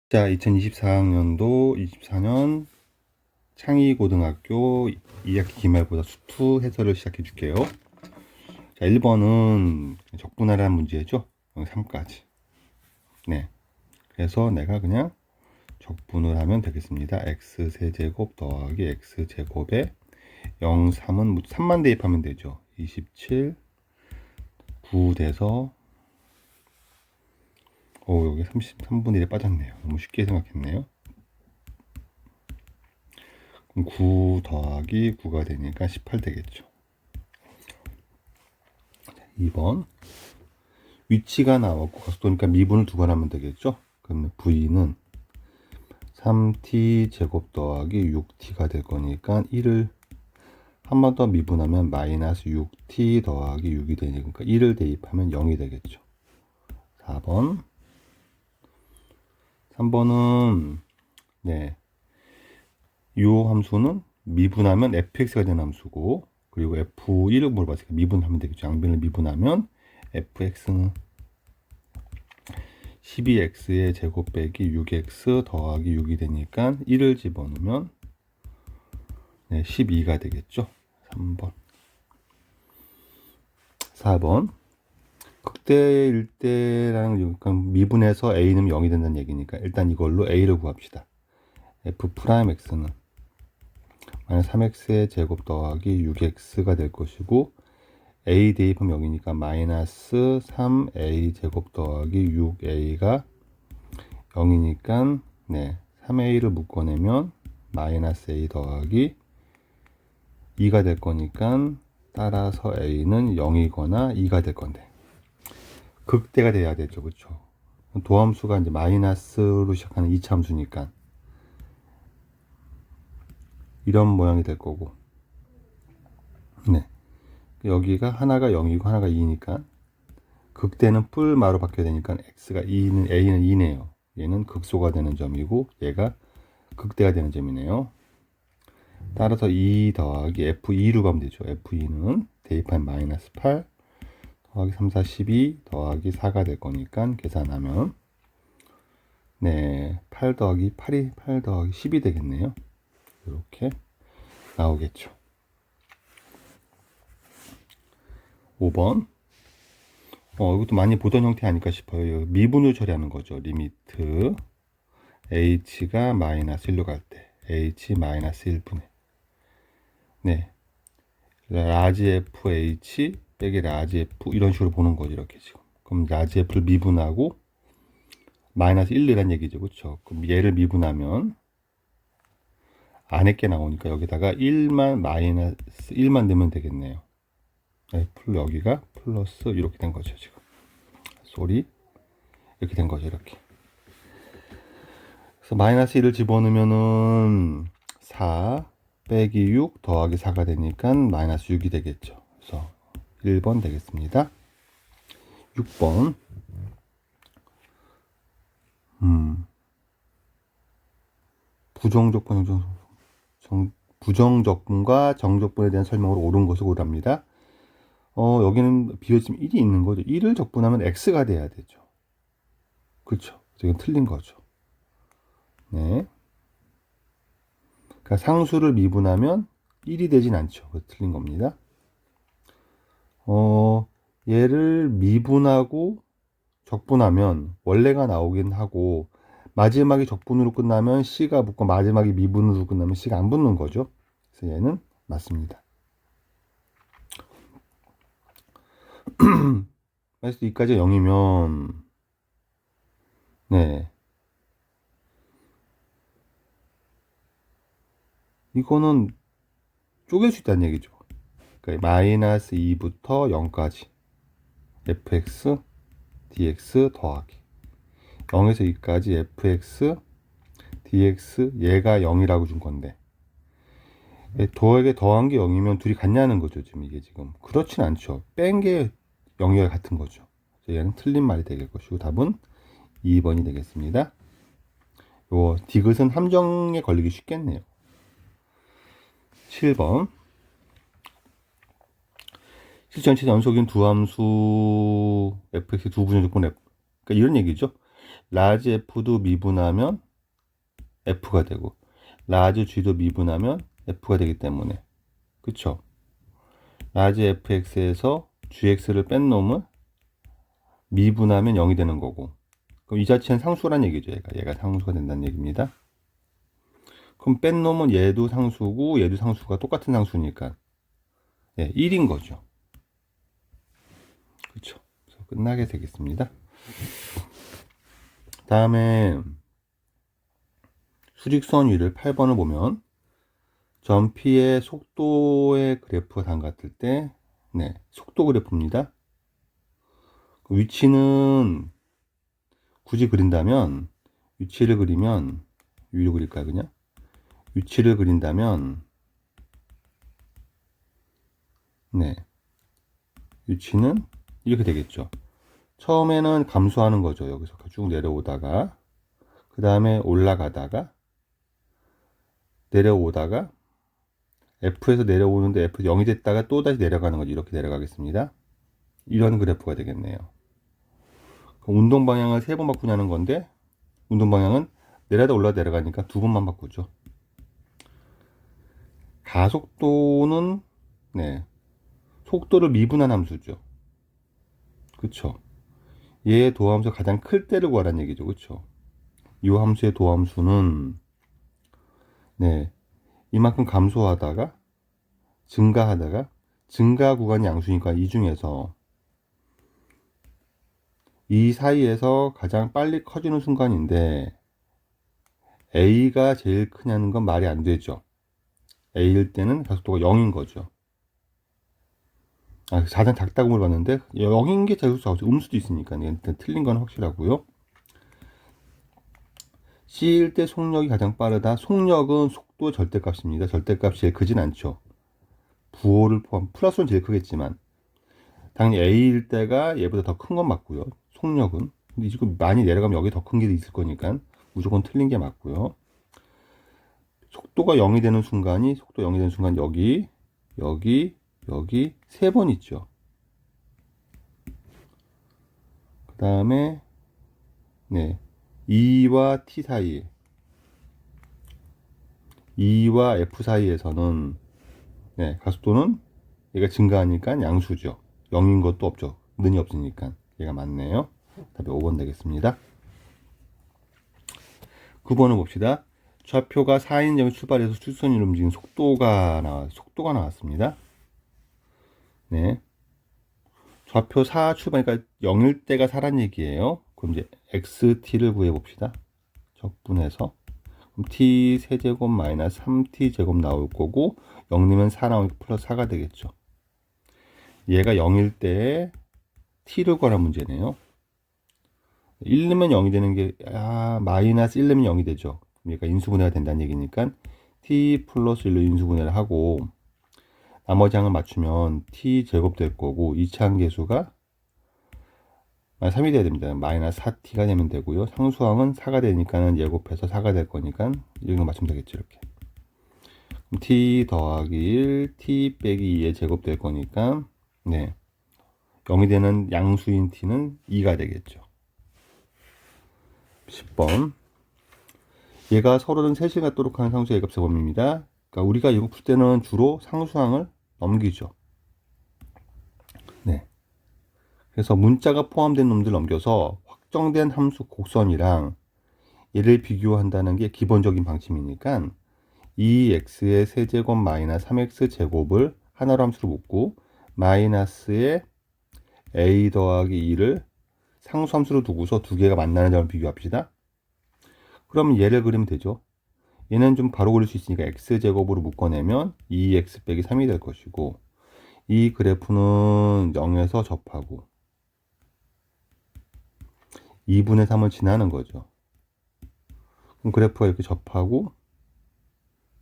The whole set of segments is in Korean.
자, 2024학년도 24년 창의고등학교 2학기 기말고사 수투 해설을 시작해 줄게요. 자, 1번은 적분하라는 문제죠. 3까지. 네. 그래서 내가 그냥 적분을 하면 되겠습니다. x세제곱 더하기 x제곱에 0, 3은 3만 대입하면 되죠. 27, 9 돼서 여기 33분의 1에 빠졌네요. 너무 쉽게 생각했네요. 그럼 9 더하기 9가 되니까 18 되겠죠. 2번 위치가 나왔고 가속도니까 미분을 두 번 하면 되겠죠. 그러면 v는 3t 제곱 더하기 6t가 될 거니까 1을 한 번 더 미분하면 마이너스 6t 더하기 6이 되니까 1을 대입하면 0이 되겠죠. 4번 3번은 네, 이 함수는 미분하면 fx가 되는 함수고, 그리고 f1을 물어봤으니까 미분하면 되겠죠. 양변을 미분하면 fx는 12x의 제곱 빼기 6x 더하기 6이 되니까 1을 집어넣으면 12가 되겠죠. 3번. 4번 극대일 때랑 미분해서 a는 0이 된다는 얘기니까 일단 이걸로 a를 구합시다. f'x는 마이너스 3x의 제곱 더하기 6x가 될 것이고, a 대입하면 0이니까 마이너스 3a 제곱 더하기 6a가 0이니까 3a를 묶어내면 마이너스 a 더하기 2가 될 거니까 따라서 a는 0이거나 2가 될 건데, 극대가 돼야 되죠. 그렇죠? 도함수가 이제 마이너스로 시작하는 2차 함수니까 이런 모양이 될 거고, 여기가 하나가 0이고 하나가 2니까 극대는 뿔마로 바뀌어야 되니까 x가 2는 a는 2네요. 얘는 극소가 되는 점이고 얘가 극대가 되는 점이네요. 따라서 2 더하기 f2로 가면 되죠. f2는 대입한 마이너스 8 더하기 3, 4, 12 더하기 4가 될 거니까 계산하면 8 더하기 8이 8 더하기 10이 되겠네요. 이렇게 나오겠죠. 5번 이것도 많이 보던 형태 아닐까 싶어요. 미분을 처리하는 거죠. 리미트 h가 마이너스 1로 갈 때 h 마이너스 1분의 라지 fh 빼기 라지 f 이런 식으로 보는 거죠. 이렇게 지금. 그럼 라지 f를 미분하고 마이너스 1이란 얘기죠. 그렇죠? 그럼 얘를 미분하면 안에 게 나오니까 여기다가 1만 마이너스 1만 넣으면 되겠네요. f 여기가 플러스 이렇게 된 거죠. 지금 소리 이렇게 된 거죠. 이렇게. 그래서 마이너스 1을 집어넣으면은 4 빼기 6 더하기 4가 되니까 마이너스 6이 되겠죠. 그래서 1번 되겠습니다. 6번 부정적분과 정적분에 대한 설명으로 옳은 것을 고르랍니다. 여기는 비어지면 1이 있는 거죠. 1을 적분하면 x가 돼야 되죠. 그렇죠. 이건 틀린 거죠. 네. 그러니까 상수를 미분하면 1이 되진 않죠. 그래서 틀린 겁니다. 얘를 미분하고 적분하면 원래가 나오긴 하고, 마지막에 적분으로 끝나면 C가 붙고 마지막에 미분으로 끝나면 C가 안 붙는 거죠. 그래서 얘는 맞습니다. 그래서 2까지 0이면 이거는 쪼갤 수 있다는 얘기죠. 그러니까 마이너스 2부터 0까지 fx dx 더하기 0에서 2까지 fx dx 얘가 0이라고 준 건데, 더한 게 0이면 둘이 같냐는 거죠. 지금 이게 지금 그렇진 않죠. 뺀 게 0이와 같은 거죠. 얘는 틀린 말이 되겠 것이고 답은 2번이 되겠습니다. 요 디귿은 함정에 걸리기 쉽겠네요. 7번 실전체 연속인 두 함수 fx 두 분의 조건 f, 그러니까 이런 얘기죠. 라지 F도 미분하면 F가 되고 라지 G도 미분하면 F가 되기 때문에 그쵸? 라지 fx에서 gx를 뺀 놈을 미분하면 0이 되는 거고 그럼 이 자체는 상수란 얘기죠. 얘가 상수가 된다는 얘기입니다. 그럼 뺀 놈은 얘도 상수고 얘도 상수가 똑같은 상수니까 1인 거죠. 그쵸? 그래서 끝나게 되겠습니다. 다음에 수직선 위를 8번을 보면 점 P의 속도의 그래프가 같을 때 속도 그래프입니다. 위치는 굳이 그린다면 위치를 그리면 위로 그릴까요 그냥? 위치를 그린다면 위치는 이렇게 되겠죠. 처음에는 감소하는 거죠. 여기서 쭉 내려오다가 그 다음에 올라가다가 내려오다가 F에서 내려오는데 F 0이 됐다가 또 다시 내려가는 거죠. 이렇게 내려가겠습니다. 이런 그래프가 되겠네요. 운동 방향을 3번 바꾸냐는 건데 운동 방향은 내려다 올라 내려가니까 2번만 바꾸죠. 가속도는 속도를 미분한 함수죠. 그쵸? 얘의 도함수가 가장 클 때를 구하라는 얘기죠. 그쵸? 이 함수의 도함수는 이만큼 감소하다가 증가하다가 증가 구간이 양수니까 이 중에서 이 사이에서 가장 빨리 커지는 순간인데 A가 제일 크냐는 건 말이 안 되죠. A일 때는 가속도가 0인 거죠. 가장 작다고 물어봤는데 0인 게 제일 수가 음수도 있으니까 틀린 건 확실하고요. C일 때 속력이 가장 빠르다. 속력은 속도 절대값입니다. 절대값이 제일 크진 않죠. 부호를 포함 플러스는 제일 크겠지만 당연히 A일 때가 얘보다 더 큰 건 맞고요. 속력은. 근데 지금 많이 내려가면 여기 더 큰 게 있을 거니까 무조건 틀린 게 맞고요. 속도가 0이 되는 순간이 속도 0이 되는 순간 여기 3번 있죠. 그 다음에 E와 T 사이에 E와 F 사이에서는 가속도는 얘가 증가하니까 양수죠. 0인 것도 없죠. 는이 없으니까 얘가 맞네요. 답이 5번 되겠습니다. 9번을 봅시다. 좌표가 4인점에 출발해서 출선위로 움직이는 속도가 나왔습니다. 좌표 4 출발, 그러니까 0일 때가 4란 얘기예요. 그럼 이제 xt를 구해 봅시다. 적분해서 그럼 t 세제곱 마이너스 3t 제곱 나올 거고 0이면 4 나오니까 플러스 4가 되겠죠. 얘가 0일 때 t를 구하는 문제네요. 1 넣으면 0이 되는 게 마이너스 1 넣으면 0이 되죠. 그러니까 인수분해가 된다는 얘기니까 t 플러스 1로 인수분해를 하고 나머지 항을 맞추면 t 제곱 될 거고 2차 항계수가 3이 돼야 됩니다. 마이너스 4t가 되면 되고요. 상수항은 4가 되니까는 예곱해서 4가 될 거니까 이런 거 맞추면 되겠죠. 이렇게. 그럼 t 더하기 1, t 빼기 2의 제곱 될 거니까 0이 되는 양수인 t는 2가 되겠죠. 10번. 얘가 서로는 셋이 같도록 하는 상수의 값의 범위입니다. 그러니까 우리가 이거 풀 때는 주로 상수항을 넘기죠. 그래서 문자가 포함된 놈들 넘겨서 확정된 함수 곡선이랑 얘를 비교한다는 게 기본적인 방침이니까 2x의 세제곱 마이너스 3x 제곱을 하나로 함수로 묶고 마이너스의 a 더하기 2를 상수함수로 두고서 두 개가 만나는 점을 비교합시다. 그럼 얘를 그리면 되죠. 얘는 좀 바로 그릴 수 있으니까 x제곱으로 묶어내면 2x 빼기 3이 될 것이고 이 그래프는 0에서 접하고 2분의 3을 지나는 거죠. 그럼 그래프가 이렇게 접하고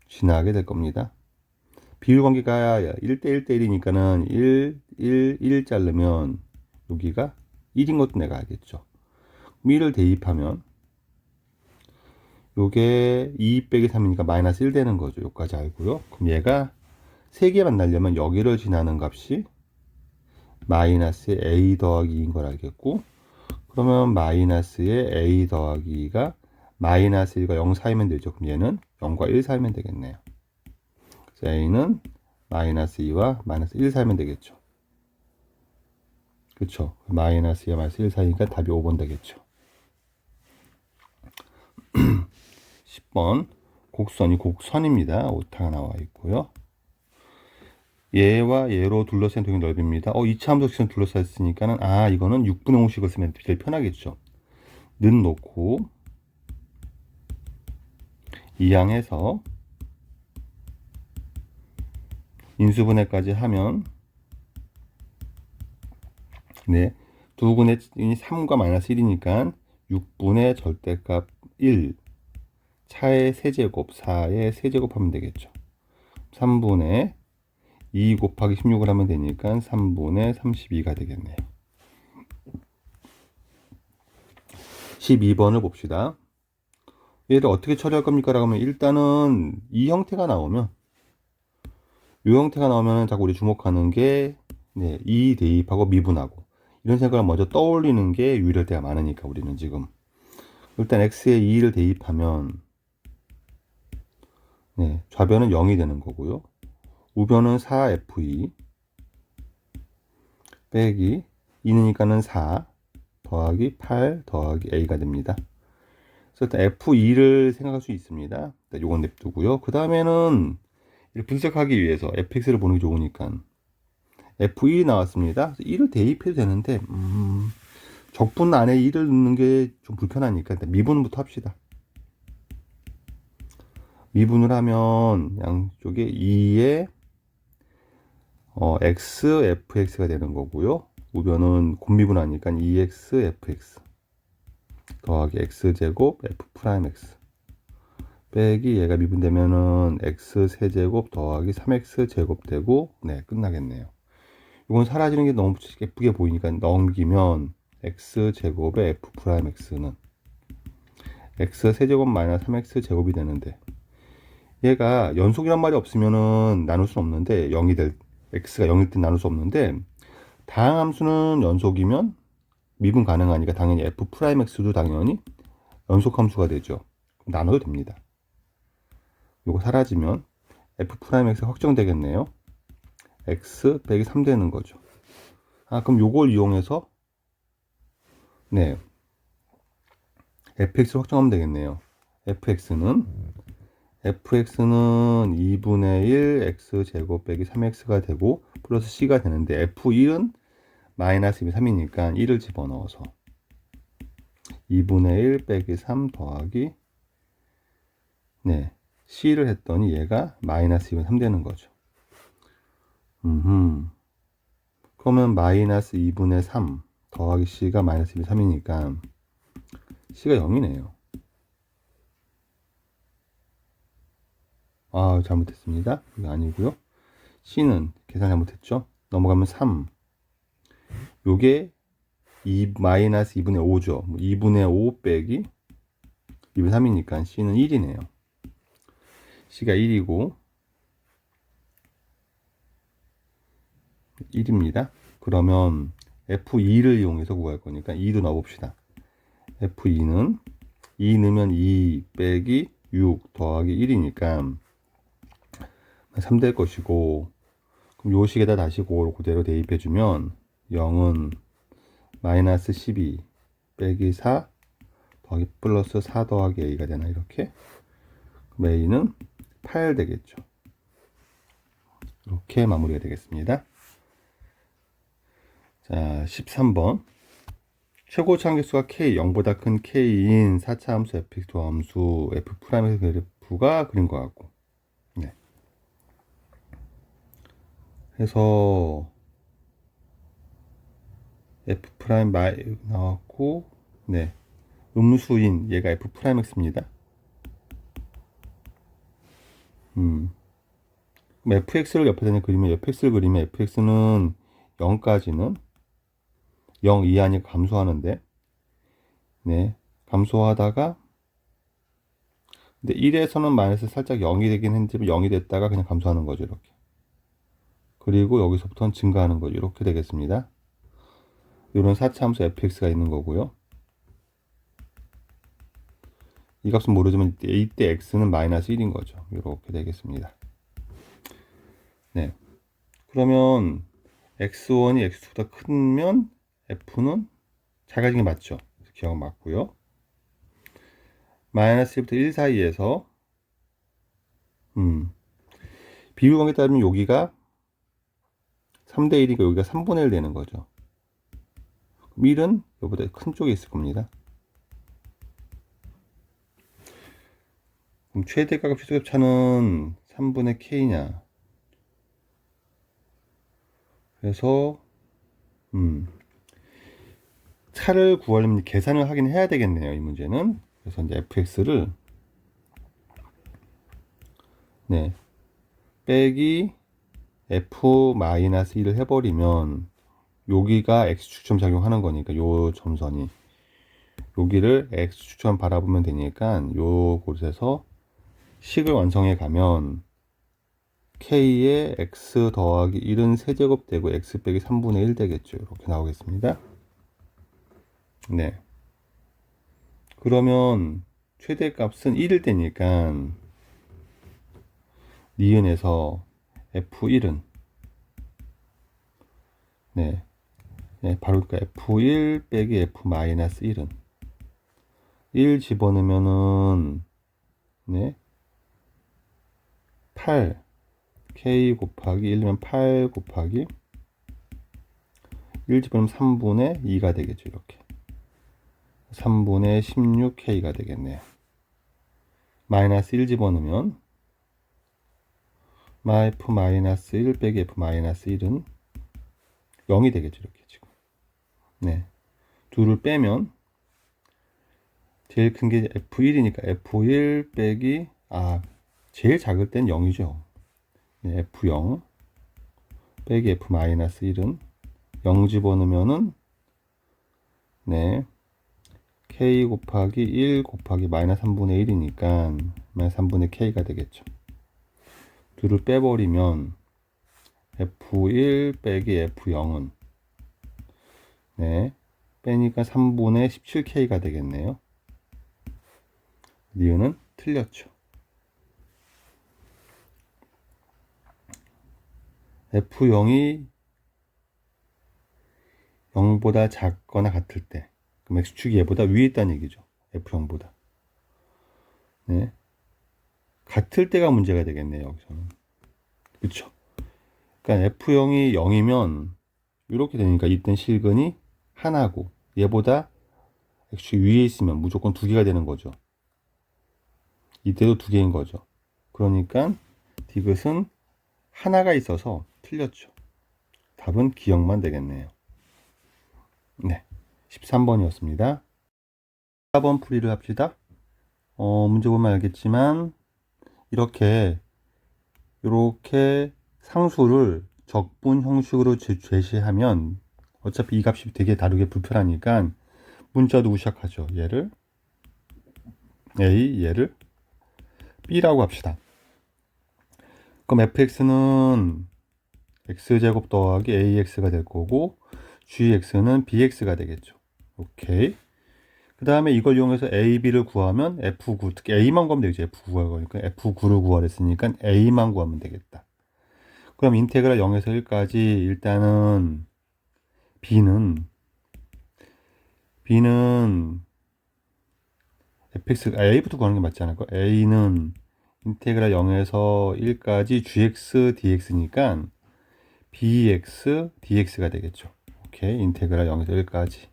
지나게 될 겁니다. 비율 관계가 1대1 대 1이니까는 1 자르면 여기가 1인 것도 내가 알겠죠. 1을 대입하면 요게 2 빼기 3이니까 마이너스 1 되는 거죠. 여기까지 알고요. 그럼 얘가 3개 만나려면 여기를 지나는 값이 마이너스 a 더하기 2인 걸 알겠고 그러면 마이너스에 a 더하기 2가 마이너스 1과 0 사이면 되죠. 그럼 얘는 0과 1 사이면 되겠네요. 그래서 a는 마이너스 2와 마이너스 1 사이면 되겠죠. 그쵸? 마이너스 2와 마이너스 1 사이니까 답이 5번 되겠죠. 10번 곡선이 곡선입니다. 오타가 나와 있고요. 얘와 얘로 둘러싼 동의 넓이입니다. 이차함수 직선 둘러쌌으니까는 이거는 6분의 5식을 쓰면 제일 편하겠죠. 는 놓고 이항해서 인수분해까지 하면 네, 두 분의 3과 마이너스 1이니까 6분의 절대값 1 차의 세제곱 4의 세제곱 하면 되겠죠. 3분의 2 곱하기 16을 하면 되니까 3분의 32가 되겠네요. 12번을 봅시다. 얘를 어떻게 처리할 겁니까? 라고 하면 일단은 이 형태가 나오면 자꾸 우리 주목하는 게 이 대입하고 미분하고 이런 생각을 먼저 떠올리는 게 유리할 때가 많으니까 우리는 지금 일단 x에 2를 대입하면 좌변은 0이 되는 거고요. 우변은 4f2 빼기 2니까는 4 더하기 8 더하기 a가 됩니다. 그래서 일단 f2를 생각할 수 있습니다. 요건 냅두고요. 그 다음에는 분석하기 위해서 fx를 보는 게 좋으니까 f2 나왔습니다. 1을 대입해도 되는데 적분 안에 1을 넣는 게 좀 불편하니까 일단 미분부터 합시다. 미분을 하면 양쪽에 2에 x, fx가 되는 거고요. 우변은 곱미분하니까 2x, fx 더하기 x제곱 f 프라임 x 빼기 얘가 미분되면은 x 세제곱 더하기 3x 제곱 되고 끝나겠네요. 이건 사라지는 게 너무 예쁘게 보이니까 넘기면 x 제곱의 f 프라임 x는 x 세제곱 마이너스 3x 제곱이 되는데 얘가 연속이란 말이 없으면은 나눌 수 없는데 x가 0일 때 나눌 수 없는데 다항함수는 연속이면 미분 가능하니까 당연히 f 프라임 x도 당연히 연속함수가 되죠. 나눠도 됩니다. 요거 사라지면 f 프라임 x 확정되겠네요. x 빼기 3 되는 거죠. 그럼 요걸 이용해서 fx를 확정하면 되겠네요. fx는 2분의 1 x제곱 빼기 3x가 되고 플러스 c가 되는데 f1은 마이너스 3이니까 1을 집어넣어서 2분의 1 빼기 3 더하기 c를 했더니 얘가 마이너스 2분의 3 되는 거죠. 그러면 마이너스 2분의 3 더하기 c가 마이너스 2분의 3이니까 c가 0이네요. 잘못했습니다. 이거 아니고요. c는 계산 잘못했죠. 넘어가면 3 요게 마이너스 2분의 5죠. 2분의 5 빼기 2분의 3이니까 c는 1이네요. c가 1이고 1입니다. 그러면 f2를 이용해서 구할 거니까 2도 넣어봅시다. f2는 2 넣으면 2 빼기 6 더하기 1이니까 3 될 것이고 그럼 요 식에다 다시 그대로 대입해주면 0은 마이너스 12 빼기 4 더하기 플러스 4 더하기 a가 되나 이렇게 그럼 a는 8 되겠죠. 이렇게 마무리가 되겠습니다. 자, 13번 최고차 함수가 k 0보다 큰 k인 4차 함수 fx 도함수 f 프라임의 그래프가 그린 것 같고 해서 f 프라임 나왔고 음수인 얘가 f 프라임 x입니다. 그럼 fx를 옆에다 그리면 fx를 그리면 fx는 0까지는 0 이하니까 감소하는데 감소하다가 근데 1에서는 마이너스 살짝 0이 되긴 했는데 0이 됐다가 그냥 감소하는 거죠. 이렇게. 그리고 여기서부터는 증가하는 거죠. 이렇게 되겠습니다. 이런 4차 함수 fx가 있는 거고요. 이 값은 모르지만 이때 x는 마이너스 1인 거죠. 이렇게 되겠습니다. 네. 그러면 x1이 x2보다 크면 f는 작아진 게 맞죠? 기억 맞고요. 마이너스 1부터 1 사이에서 비율관계에 따르면 여기가 3대 1이니까 여기가 3분의 1 되는 거죠. 1은 여기보다 큰 쪽에 있을 겁니다. 그럼 최대값과 최소값 차는 3분의 k냐. 그래서 차를 구하려면 계산을 하긴 해야 되겠네요. 이 문제는. 그래서 이제 fx를 네 빼기 f-1을 해버리면 여기가 x축점 작용하는 거니까 요 점선이 여기를 x축점 바라보면 되니까 요 곳에서 식을 완성해 가면 k에 x 더하기 1은 세제곱 되고 x 빼기 3분의 1 되겠죠. 이렇게 나오겠습니다. 네. 그러면 최대값은 1일 때니까 니은에서 f1은 네, 바로 그러니까 f1 빼기 f-1은 1 집어넣으면은 네, 8 k 곱하기 1면 8 곱하기 1 집어넣으면 3분의 2가 되겠죠. 이렇게 3분의 16k가 되겠네요. 마이너스 1 집어넣으면 f-1 빼기 f-1은 0이 되겠죠. 이렇게 지금 네, 둘을 빼면 제일 큰 게 f1이니까 f1 빼기 제일 작을 땐 0이죠. 네, f0 빼기 f-1은 0 집어넣으면은 네, k 곱하기 1 곱하기 마이너스 3분의 1이니까 마이너스 3분의 k가 되겠죠. 둘을 빼버리면 f1 빼기 f0은 네, 빼니까 3분의 17k가 되겠네요. 니은은 틀렸죠. f0이 0보다 작거나 같을 때 그럼 x축이 얘보다 위에 있다는 얘기죠. f0보다 네, 같을 때가 문제가 되겠네요. 여기서는 그쵸. 그러니까 f0이 0이면 이렇게 되니까 이땐 실근이 하나고 얘보다 x축이 위에 있으면 무조건 2개가 되는 거죠. 이때도 2개인 거죠. 그러니까 디귿은 하나가 있어서 틀렸죠. 답은 기억만 되겠네요. 네, 13번이었습니다. 4번 풀이를 합시다. 문제 보면 알겠지만 이렇게 상수를 적분 형식으로 제시하면 어차피 이 값이 되게 다르게 불편하니까 문자 두고 시작하죠. 얘를 A, 얘를 B라고 합시다. 그럼 fx는 x제곱 더하기 ax가 될 거고 gx는 bx가 되겠죠. 오케이. 그 다음에 이걸 이용해서 a, b를 구하면 f9, 특히 a만 구하면 되겠죠. f9 구하니까 f9를 구하랬으니까 a만 구하면 되겠다. 그럼 인테그랄 0에서 1까지 일단은 b는 a부터 구하는 게 맞지 않을까? a는 인테그랄 0에서 1까지 gx dx니까 bx dx가 되겠죠. 오케이. 인테그랄 0에서 1까지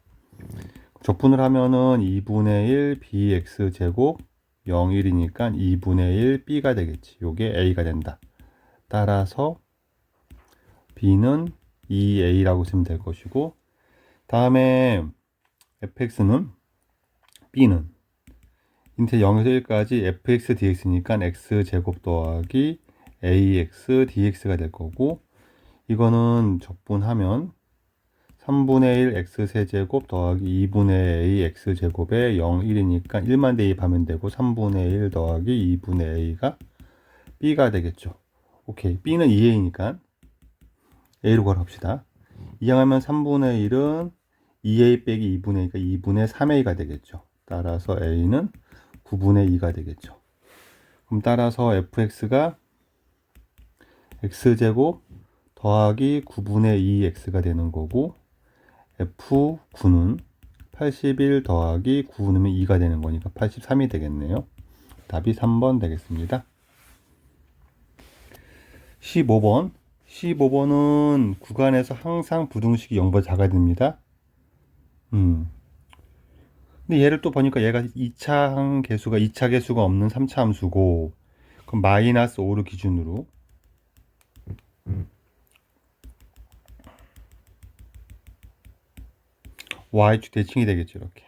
적분을 하면은 2분의 1 bx 제곱 0, 1이니까 2분의 1 b가 되겠지. 요게 a가 된다. 따라서 b는 2a라고 쓰면 될 것이고, 다음에 fx는 b는 인테 0에서 1까지 fx dx니까 x제곱 더하기 ax dx가 될 거고, 이거는 적분하면 3분의 1 x세제곱 더하기 2분의 a x제곱에 0, 1이니까 1만 대입하면 되고 3분의 1 더하기 2분의 a가 b가 되겠죠. 오케이. b는 2a니까 a로 걸어봅시다. 이항하면 3분의 1은 2a 빼기 2분의 2가 2분의 3a가 되겠죠. 따라서 a는 9분의 2가 되겠죠. 그럼 따라서 fx가 x제곱 더하기 9분의 2x가 되는 거고, f9는 81 더하기 9는 2가 되는 거니까 83이 되겠네요. 답이 3번 되겠습니다. 15번. 15번은 구간에서 항상 부등식이 0보다 작아야 됩니다. 근데 얘를 또 보니까 얘가 2차 개수가 없는 3차 함수고, 그럼 마이너스 5를 기준으로 y축 대칭이 되겠죠. 이렇게.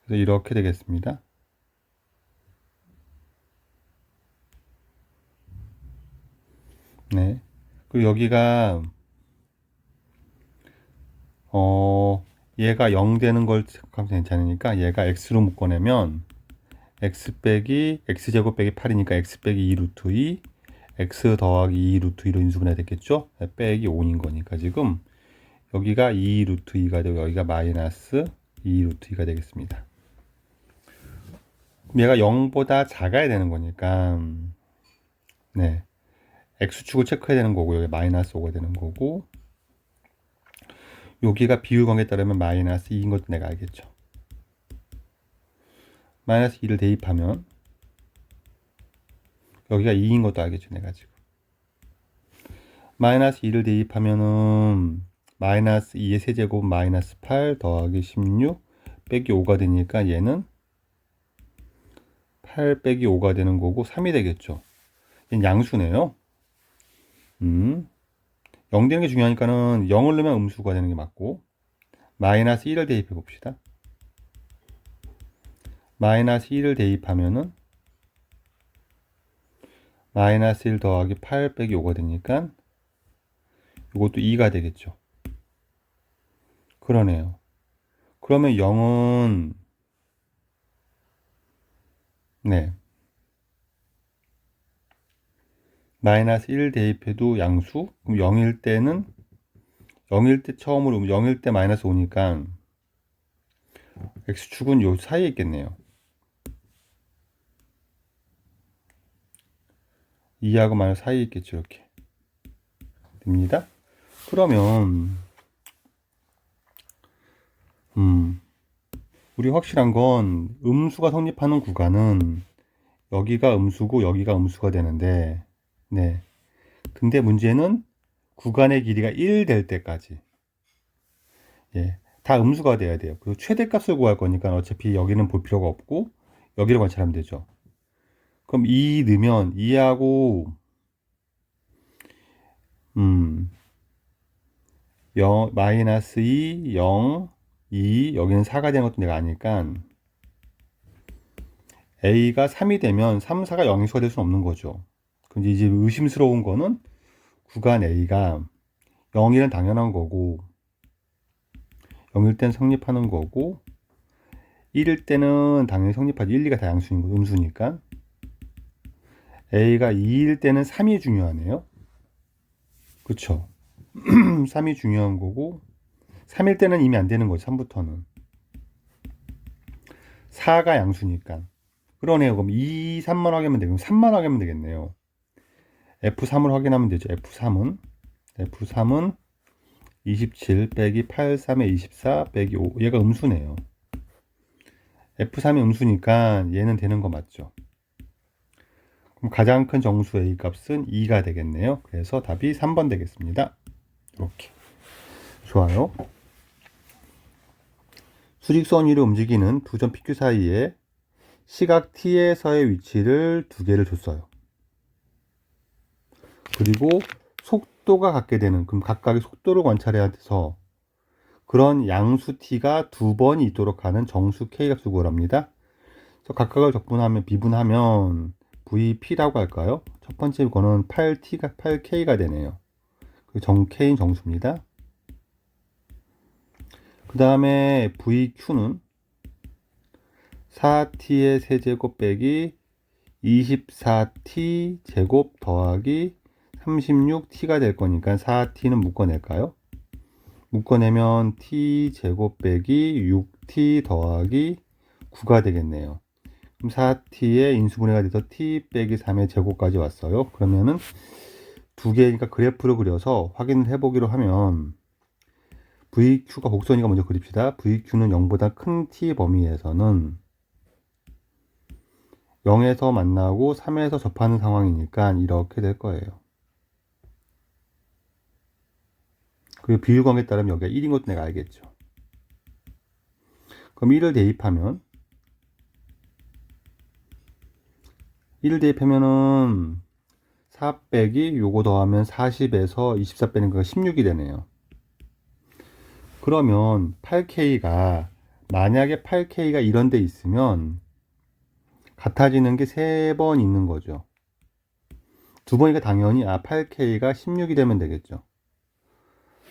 그래서 이렇게 되겠습니다. 네. 그리고 여기가 얘가 0 되는 걸 생각하면 괜찮으니까 얘가 x로 묶어내면 x제곱 빼기 8이니까 x 빼기 2 루트 2, x 더하기 2 루트 2로 인수분해 되겠죠? 빼기 5인 거니까 지금 여기가 2 루트 2가 되고 여기가 마이너스 2 루트 2가 되겠습니다. 얘가 0보다 작아야 되는 거니까 네, x축을 체크해야 되는 거고 여기 마이너스 5가 되는 거고, 여기가 비율관계에 따르면 마이너스 2인 것도 내가 알겠죠. 마이너스 2를 대입하면 여기가 2인 것도 알겠죠. 내가 지금 마이너스 2를 대입하면은 마이너스 2의 세제곱 마이너스 8 더하기 16 빼기 5가 되니까 얘는 8 빼기 5가 되는 거고 3이 되겠죠. 얘는 양수네요. 0 되는 게 중요하니까는 0을 넣으면 음수가 되는 게 맞고, 마이너스 1을 대입해 봅시다. 마이너스 1을 대입하면은 마이너스 1 더하기 8 빼기 5가 되니까 이것도 2가 되겠죠. 그러네요. 그러면 0은 네, 마이너스 1 대입해도 양수. 그럼 0일 때는 0일 때 처음으로 0일 때 마이너스 5니까 x축은 요 사이에 있겠네요. 2하고 마이너스 사이에 있겠죠. 이렇게 됩니다. 그러면 우리 확실한 건 음수가 성립하는 구간은 여기가 음수고 여기가 음수가 되는데, 네, 근데 문제는 구간의 길이가 1 될 때까지 예, 다 음수가 돼야 돼요. 그리고 최대값을 구할 거니까 어차피 여기는 볼 필요가 없고 여기를 관찰하면 되죠. 그럼 2 넣으면 2하고 0, 마이너스 2, 0, 2, 여기는 4가 되는 것도 내가 아니까 A가 3이 되면 3, 4가 0이 수가 될 수는 없는 거죠. 근데 이제 의심스러운 거는 구간 A가 0이는 당연한 거고 0일 땐 성립하는 거고 1일 때는 당연히 성립하지. 1, 2가 다 양수인 거, 음수니까. A가 2일 때는 3이 중요하네요. 그쵸? 3이 중요한 거고 3일 때는 이미 안 되는 거죠. 3부터는 4가 양수니까. 그러네요. 그럼 2, 3만 확인하면 되고 3만 확인하면 되겠네요. F3을 확인하면 되죠. F3은 27 빼기 8, 3에 24 빼기 5. 얘가 음수네요. F3이 음수니까 얘는 되는 거 맞죠? 그럼 가장 큰 정수 A 값은 2가 되겠네요. 그래서 답이 3번 되겠습니다. 이렇게. 좋아요. 수직선 위로 움직이는 두 점 PQ 사이에 시각 T에서의 위치를 두 개를 줬어요. 그리고 속도가 같게 되는, 그럼 각각의 속도를 관찰해야 돼서 그런 양수 T가 두 번이 있도록 하는 정수 K 값을 구합니다. 그래서 각각을 미분하면 VP라고 할까요? 첫 번째 거는 8K가 되네요. K인 정수입니다. 그 다음에 VQ는 4T의 세제곱 빼기 24T 제곱 더하기 36T가 될 거니까 4T는 묶어낼까요? 묶어내면 T 제곱 빼기 6T 더하기 9가 되겠네요. 그럼 4t의 인수분해가 돼서 t 빼기 3의 제곱까지 왔어요. 그러면은 두 개니까 그래프를 그려서 확인을 해보기로 하면 VQ가 곡선이니까 먼저 그립시다. VQ는 0보다 큰 t 범위에서는 0에서 만나고 3에서 접하는 상황이니까 이렇게 될 거예요. 그리고 비율관계에 따르면 여기가 1인 것도 내가 알겠죠. 그럼 1을 대입하면은 4 빼기 요거 더하면 40에서 24 빼는 거가 16이 되네요. 그러면 8K가 만약에 8K가 이런 데 있으면 같아지는 게 3번 있는 거죠. 두 번이니까 당연히 8K가 16이 되면 되겠죠.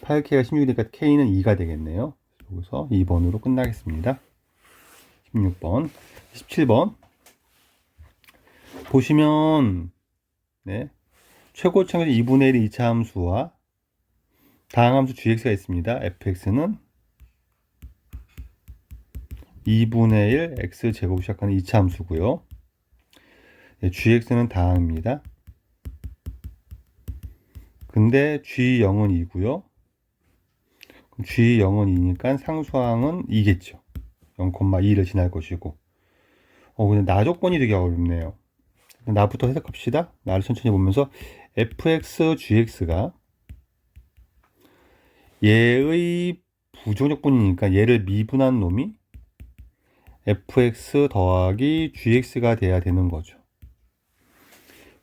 8K가 16이 되니까 K는 2가 되겠네요. 여기서 2번으로 끝나겠습니다. 16번. 17번. 보시면 네, 최고차에서 2분의 1의 2차 함수와 다항함수 gx가 있습니다. fx는 2분의 1 x제곱 시작하는 2차 함수고요. 네, gx는 다항입니다. 근데 g0은 2고요. g0은 2니까 상수항은 2겠죠. 0,2를 지날 것이고. 근데 나 조건이 되게 어렵네요. 나부터 해석합시다. 나를 천천히 보면서 fx, gx가 얘의 부정적분이니까 얘를 미분한 놈이 fx 더하기 gx가 돼야 되는 거죠.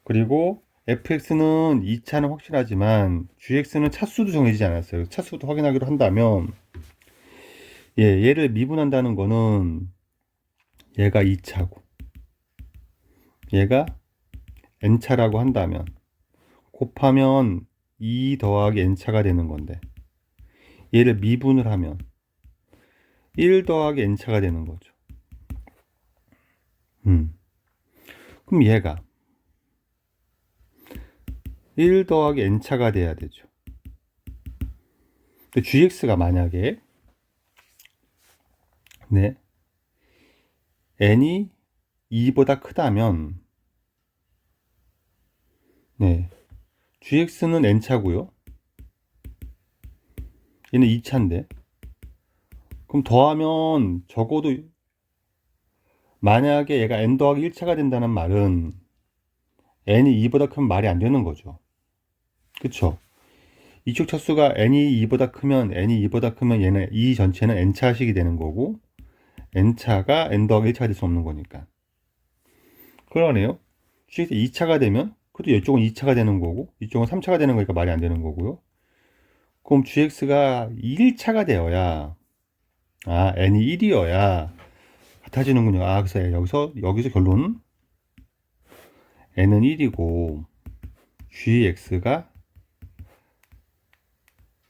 그리고 fx는 2차는 확실하지만 gx는 차수도 정해지지 않았어요. 차수도 확인하기로 한다면 얘를 미분한다는 거는 얘가 2차고 얘가 n차라고 한다면 곱하면 2 더하기 n차가 되는 건데 얘를 미분을 하면 1 더하기 n차가 되는 거죠. 그럼 얘가 1 더하기 n차가 돼야 되죠. 근데 gx가 만약에 네, n이 2보다 크다면 네, gx는 n차고요. 얘는 2차인데 그럼 더하면 적어도 만약에 얘가 n 더하기 1차가 된다는 말은 n이 2보다 크면 말이 안 되는 거죠. 그쵸? 이쪽 차수가 n이 2보다 크면 얘는 이 전체는 n차식이 되는 거고 n차가 n 더하기 1차가 될 수 없는 거니까. 그러네요. gx 2차가 되면 그래도 이쪽은 2차가 되는 거고 이쪽은 3차가 되는 거니까 말이 안 되는 거고요. 그럼 gx가 1차가 되어야 n이 1이어야 같아지는군요. 그래서 여기서 결론은 n은 1이고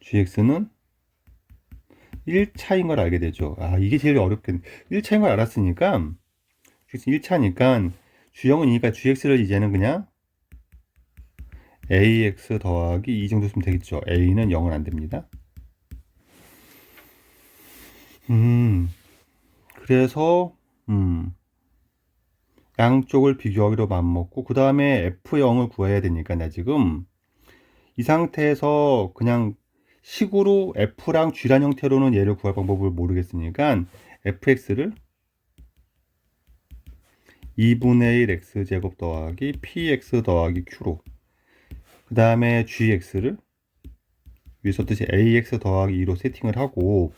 gx는 1차인 걸 알게 되죠. 이게 제일 어렵겠네. 1차인 걸 알았으니까 gx 1차니까 G형은 2니까 gx를 이제는 그냥 ax 더하기 2 정도 쓰면 되겠죠. a는 0은 안 됩니다. 그래서 양쪽을 비교하기로 맘먹고 그 다음에 F0을 구해야 되니까 나 지금 이 상태에서 그냥 식으로 F랑 G란 형태로는 얘를 구할 방법을 모르겠으니까 fx를 2분의 1 x제곱 더하기 px 더하기 q로 그 다음에 gx를 위에 썼듯이 ax 더하기 2로 세팅을 하고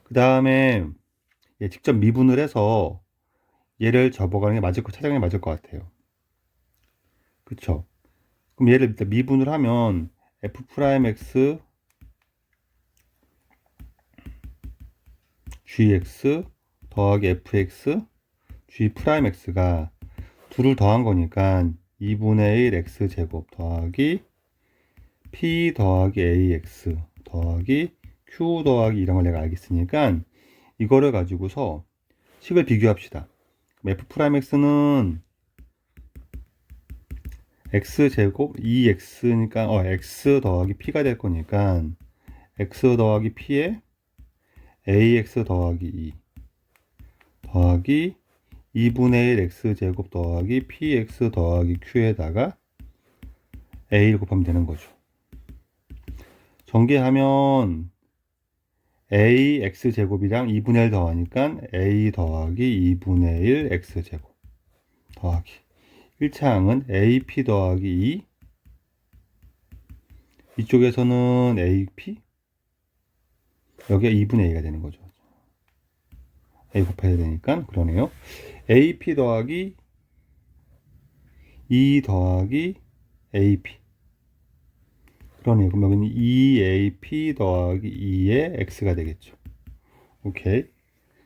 그 다음에 직접 미분을 해서 얘를 접어가는 게 맞을 거 찾아가는 게 맞을 것 같아요. 그쵸? 그럼 얘를 일단 미분을 하면 f'x gx 더하기 fx g'x가 둘을 더한 거니까 2분의 1 x제곱 더하기 p 더하기 ax 더하기 q 더하기 이런 걸 내가 알겠으니까 이거를 가지고서 식을 비교합시다. f'x는 x제곱 2x니까 x 더하기 p가 될 거니까 x 더하기 p에 ax 더하기 2 더하기 2분의 1 x제곱 더하기 px 더하기 q에다가 a를 곱하면 되는 거죠. 전개하면 a x제곱이랑 2분의 1 더하니까 a 더하기 2분의 1 x제곱 더하기 1차 항은 ap 더하기 2 이쪽에서는 ap 여기가 2분의 1가 되는 거죠. a 곱해야 되니까 그러네요. ap 더하기 2 더하기 ap 그러네요. 그럼 여기는 2ap 더하기 2의 x가 되겠죠. 오케이.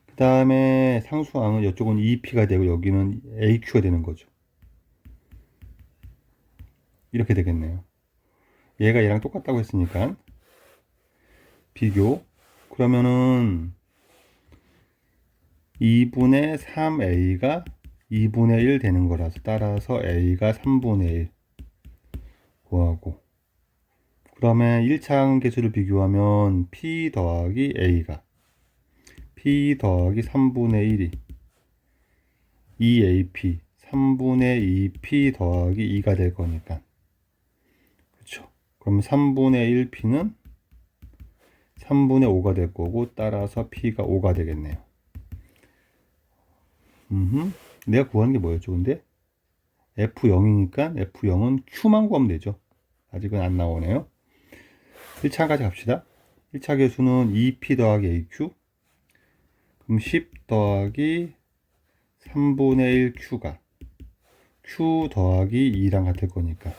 그 다음에 상수항은 이쪽은 2p가 되고 여기는 aq가 되는 거죠. 이렇게 되겠네요. 얘가 얘랑 똑같다고 했으니까 비교. 그러면은 2분의 3a가 2분의 1 되는 거라서 따라서 a가 3분의 1 구하고, 그러면 1차항 계수를 비교하면 p 더하기 a가 p 더하기 3분의 1이 2ap 3분의 2p 더하기 2가 될 거니까, 그렇죠. 그럼 3분의 1p는 3분의 5가 될 거고 따라서 p가 5가 되겠네요. 내가 구하는 게 뭐였죠 근데? F0이니까 F0은 Q만 구하면 되죠. 아직은 안 나오네요. 1차까지 갑시다. 1차 계수는 2P 더하기 AQ, 그럼 10 더하기 3분의 1 Q가 Q 더하기 2랑 같을 거니까,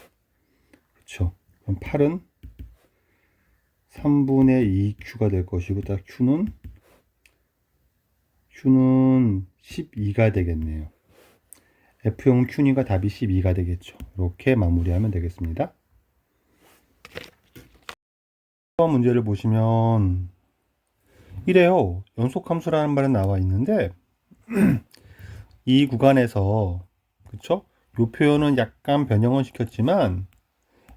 그쵸. 그럼 8은 3분의 2 Q가 될 것이고 딱 Q는 12가 되겠네요. F0 Q니까 답이 12가 되겠죠. 이렇게 마무리하면 되겠습니다. 이번 문제를 보시면 이래요. 연속함수라는 말은 나와 있는데 이 구간에서, 그쵸? 이 표현은 약간 변형을 시켰지만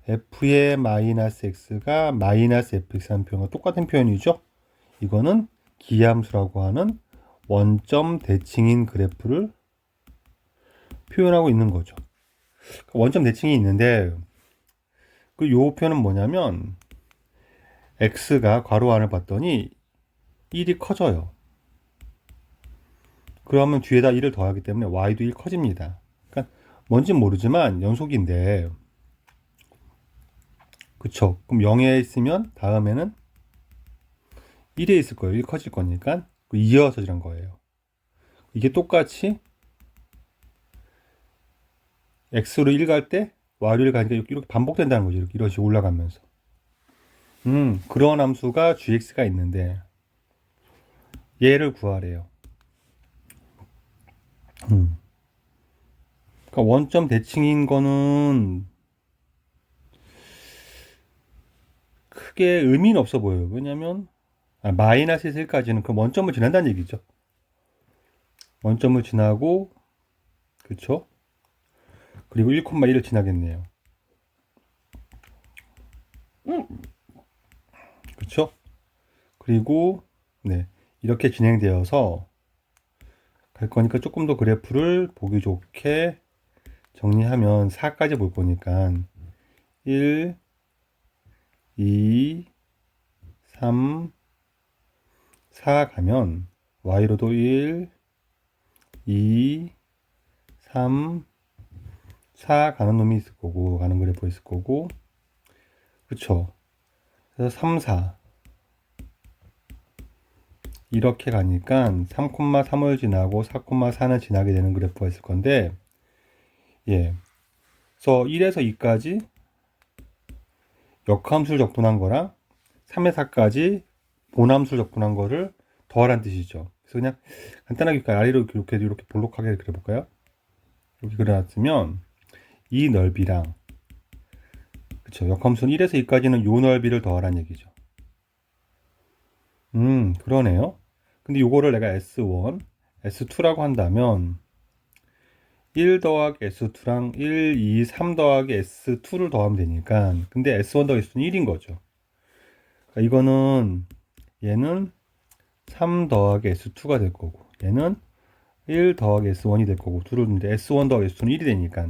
f의 마이너스 x가 마이너스 fx라는 표현과 똑같은 표현이죠. 이거는 기함수라고 하는 원점 대칭인 그래프를 표현하고 있는 거죠. 원점 대칭이 있는데 요 표현은 뭐냐면 x가 괄호 안을 봤더니 1이 커져요. 그러면 뒤에다 1을 더하기 때문에 y도 1 커집니다. 그러니까 뭔진 모르지만 연속인데, 그쵸. 그럼 0에 있으면 다음에는 1에 있을 거예요. 1 커질 거니까 이어서 이런 거예요. 이게 똑같이 x로 1 갈 때 y로 1 가니까 이렇게 반복된다는 거죠. 이런 식으로 올라가면서. 그런 함수가 gx가 있는데 얘를 구하래요. 그러니까 원점 대칭인 거는 크게 의미는 없어 보여요. 왜냐면 마이너스 1까지는 그 원점을 지난다는 얘기죠. 원점을 지나고, 그쵸? 그리고 1,1을 지나겠네요. 그쵸? 그리고 네, 이렇게 진행되어서 갈 거니까 조금 더 그래프를 보기 좋게 정리하면 4까지 볼 거니까 1, 2, 3, 4 가면 y로도 1, 2, 3, 4 가는 놈이 있을 거고, 가는 그래프 있을 거고, 그쵸. 그래서 3, 4 이렇게 가니까 3,3을 지나고 4,4는 지나게 되는 그래프가 있을 건데, 예. 그래서 1에서 2까지 역함수를 적분한 거랑 3에서 4까지 본함수를 적분한 거를 더하라는 뜻이죠. 그래서 그냥 간단하게 아래로 이렇게 볼록하게 그려볼까요? 이렇게 그려놨으면 이 넓이랑, 그쵸, 역함수는 1에서 2까지는 요 넓이를 더하라는 얘기죠. 그러네요. 근데 요거를 내가 S1, S2라고 한다면 1 더하기 S2랑 1, 2, 3 더하기 S2를 더하면 되니까, 근데 S1 더하기 S2는 1인 거죠. 그러니까 이거는 얘는 3 더하기 S2가 될 거고, 얘는 1 더하기 S1이 될 거고, 둘을 이제 S1 더하기 S2는 1이 되니까.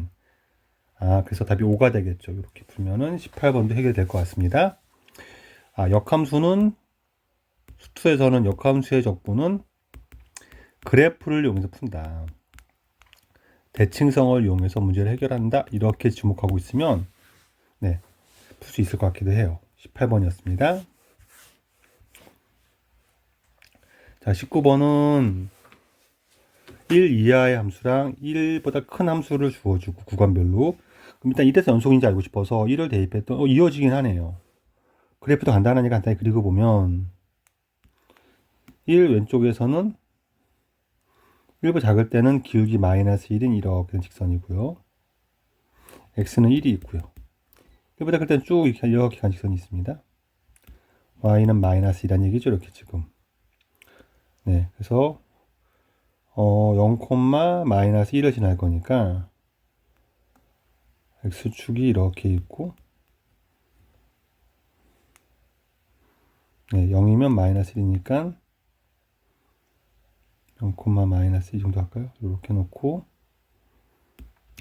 그래서 답이 5가 되겠죠. 이렇게 풀면은 18번도 해결될 것 같습니다. 역함수는, 수투에서는 역함수의 적분은 그래프를 이용해서 푼다. 대칭성을 이용해서 문제를 해결한다. 이렇게 지목하고 있으면, 네, 풀 수 있을 것 같기도 해요. 18번이었습니다. 자, 19번은 1 이하의 함수랑 1보다 큰 함수를 주어주고 구간별로. 그럼 일단 이래서 연속인지 알고 싶어서 1을 대입했던, 이어지긴 하네요. 그래프도 간단하니까 간단히 그리고 보면 1 왼쪽에서는 1보다 작을 때는 기울기 마이너스 1인 이렇게 된 직선이고요. x는 1이 있고요. 1보다 클 때는 쭉 이렇게 간 직선이 있습니다. y는 마이너스 2란 얘기죠. 이렇게 지금. 네, 그래서 0, 마이너스 1을 지날 거니까 x축이 이렇게 있고, 네, 0이면 마이너스 1이니까 0, 마이너스 2 정도 할까요? 이렇게 놓고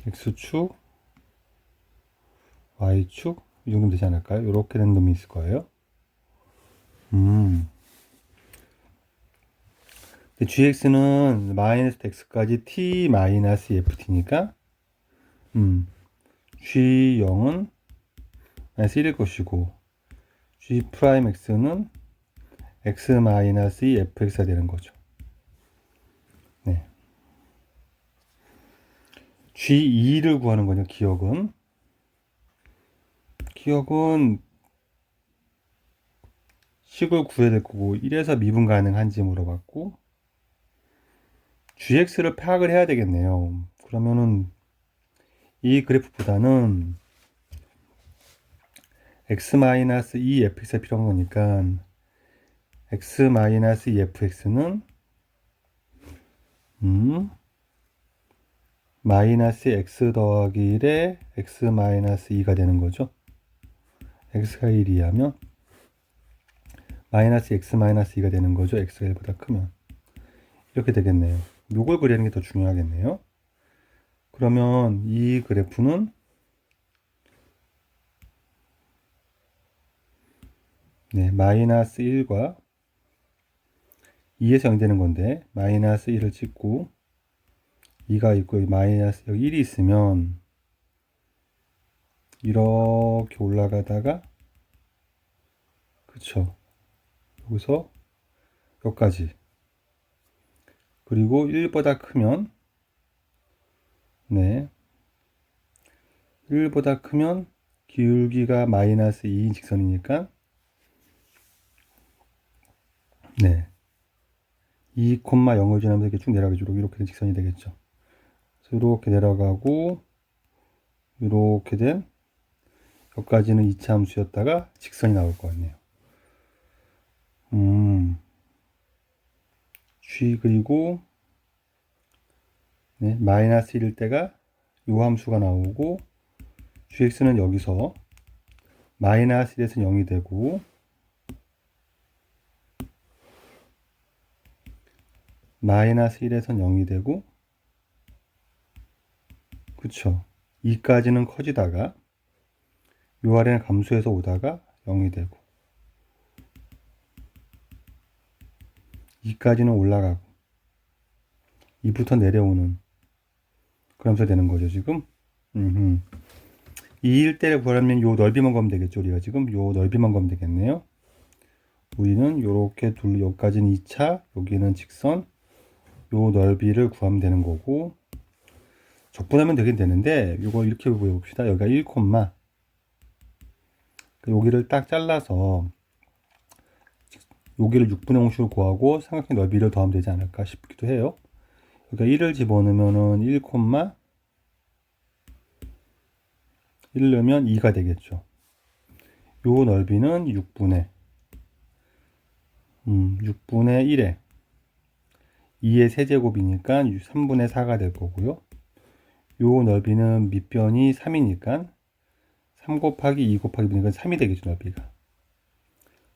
x축, y축 이 정도면 되지 않을까요? 이렇게 된 놈이 있을 거예요. gx는 마이너스 x까지 t 마이너스 ft니까 g0은 마이너스 1일 것이고, g 프라임 x는 x 마이너스 2 fx가 되는 거죠. 네. g2를 구하는 거죠. 기억은 식을 구해야 될 거고, 1에서 미분 가능한지 물어봤고, gx를 파악을 해야 되겠네요. 그러면은 이 그래프보다는 x-2fx가 필요한 거니까 x-2fx는 마이너스 x 더하기 1에 x-2가 되는 거죠. x가 1이 하면 마이너스 x-2가 되는 거죠. x가 1보다 크면. 이렇게 되겠네요. 요걸 그리는 게 더 중요하겠네요. 그러면 이 그래프는 네, 마이너스 1과 2에서 0이 되는 건데, 마이너스 1을 찍고 2가 있고 마이너스 여기 1이 있으면 이렇게 올라가다가, 그쵸, 여기서 여기까지, 그리고 1보다 크면, 네, 1보다 크면 기울기가 마이너스 2인 직선이니까, 네, 2,0을 지나면서 이렇게 쭉 내려가죠. 이렇게 된 직선이 되겠죠. 그래서 이렇게 내려가고 이렇게 된, 여기까지는 2차 함수였다가 직선이 나올 것 같네요. g, 그리고 네, 마이너스 1일 때가 요 함수가 나오고, gx는 여기서 마이너스 1에서 0이 되고, 마이너스 1에서 0이 되고, 그쵸, 2까지는 커지다가 요 아래는 감소해서 오다가 0이 되고, 2까지는 올라가고 2부터 내려오는 그러면서 되는 거죠. 지금 2일 때를 구하려면 요 넓이만 구하면 되겠죠. 우리가 지금 요 넓이만 구하면 되겠네요. 우리는 요렇게 여기까지는 2차, 여기는 직선, 요 넓이를 구하면 되는 거고, 적분하면 되긴 되는데, 요거 이렇게 구해봅시다. 여기가 1, 여기를 딱 잘라서 여기를 6분의 홍수로 구하고 삼각형 넓이를 더하면 되지 않을까 싶기도 해요. 여기가 1을 집어넣으면은 1, 1 넣으면 2가 되겠죠. 요 넓이는 6분의 1에 2의 세제곱이니까 3분의 4가 될 거고요. 요 넓이는 밑변이 3이니까 3 곱하기 2 곱하기 2니까 3이 되겠죠. 넓이가.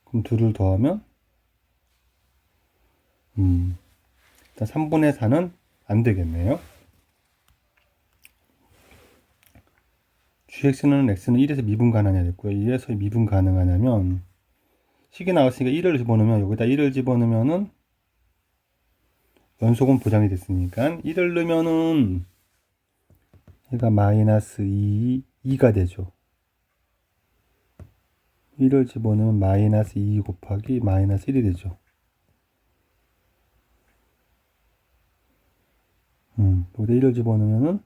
그럼 둘을 더하면 일단 3분의 4는 안 되겠네요. gx는 x는 1에서 미분 가능하냐 됐고요. 1에서 미분 가능하냐면 식이 나왔으니까 1을 집어넣으면 여기다 1을 집어넣으면은 연속은 보장이 됐으니까 1을 넣으면은 얘가 마이너스 2가 되죠. 1을 집어넣으면 마이너스 2 곱하기 마이너스 1이 되죠. 여기다 1을 집어넣으면은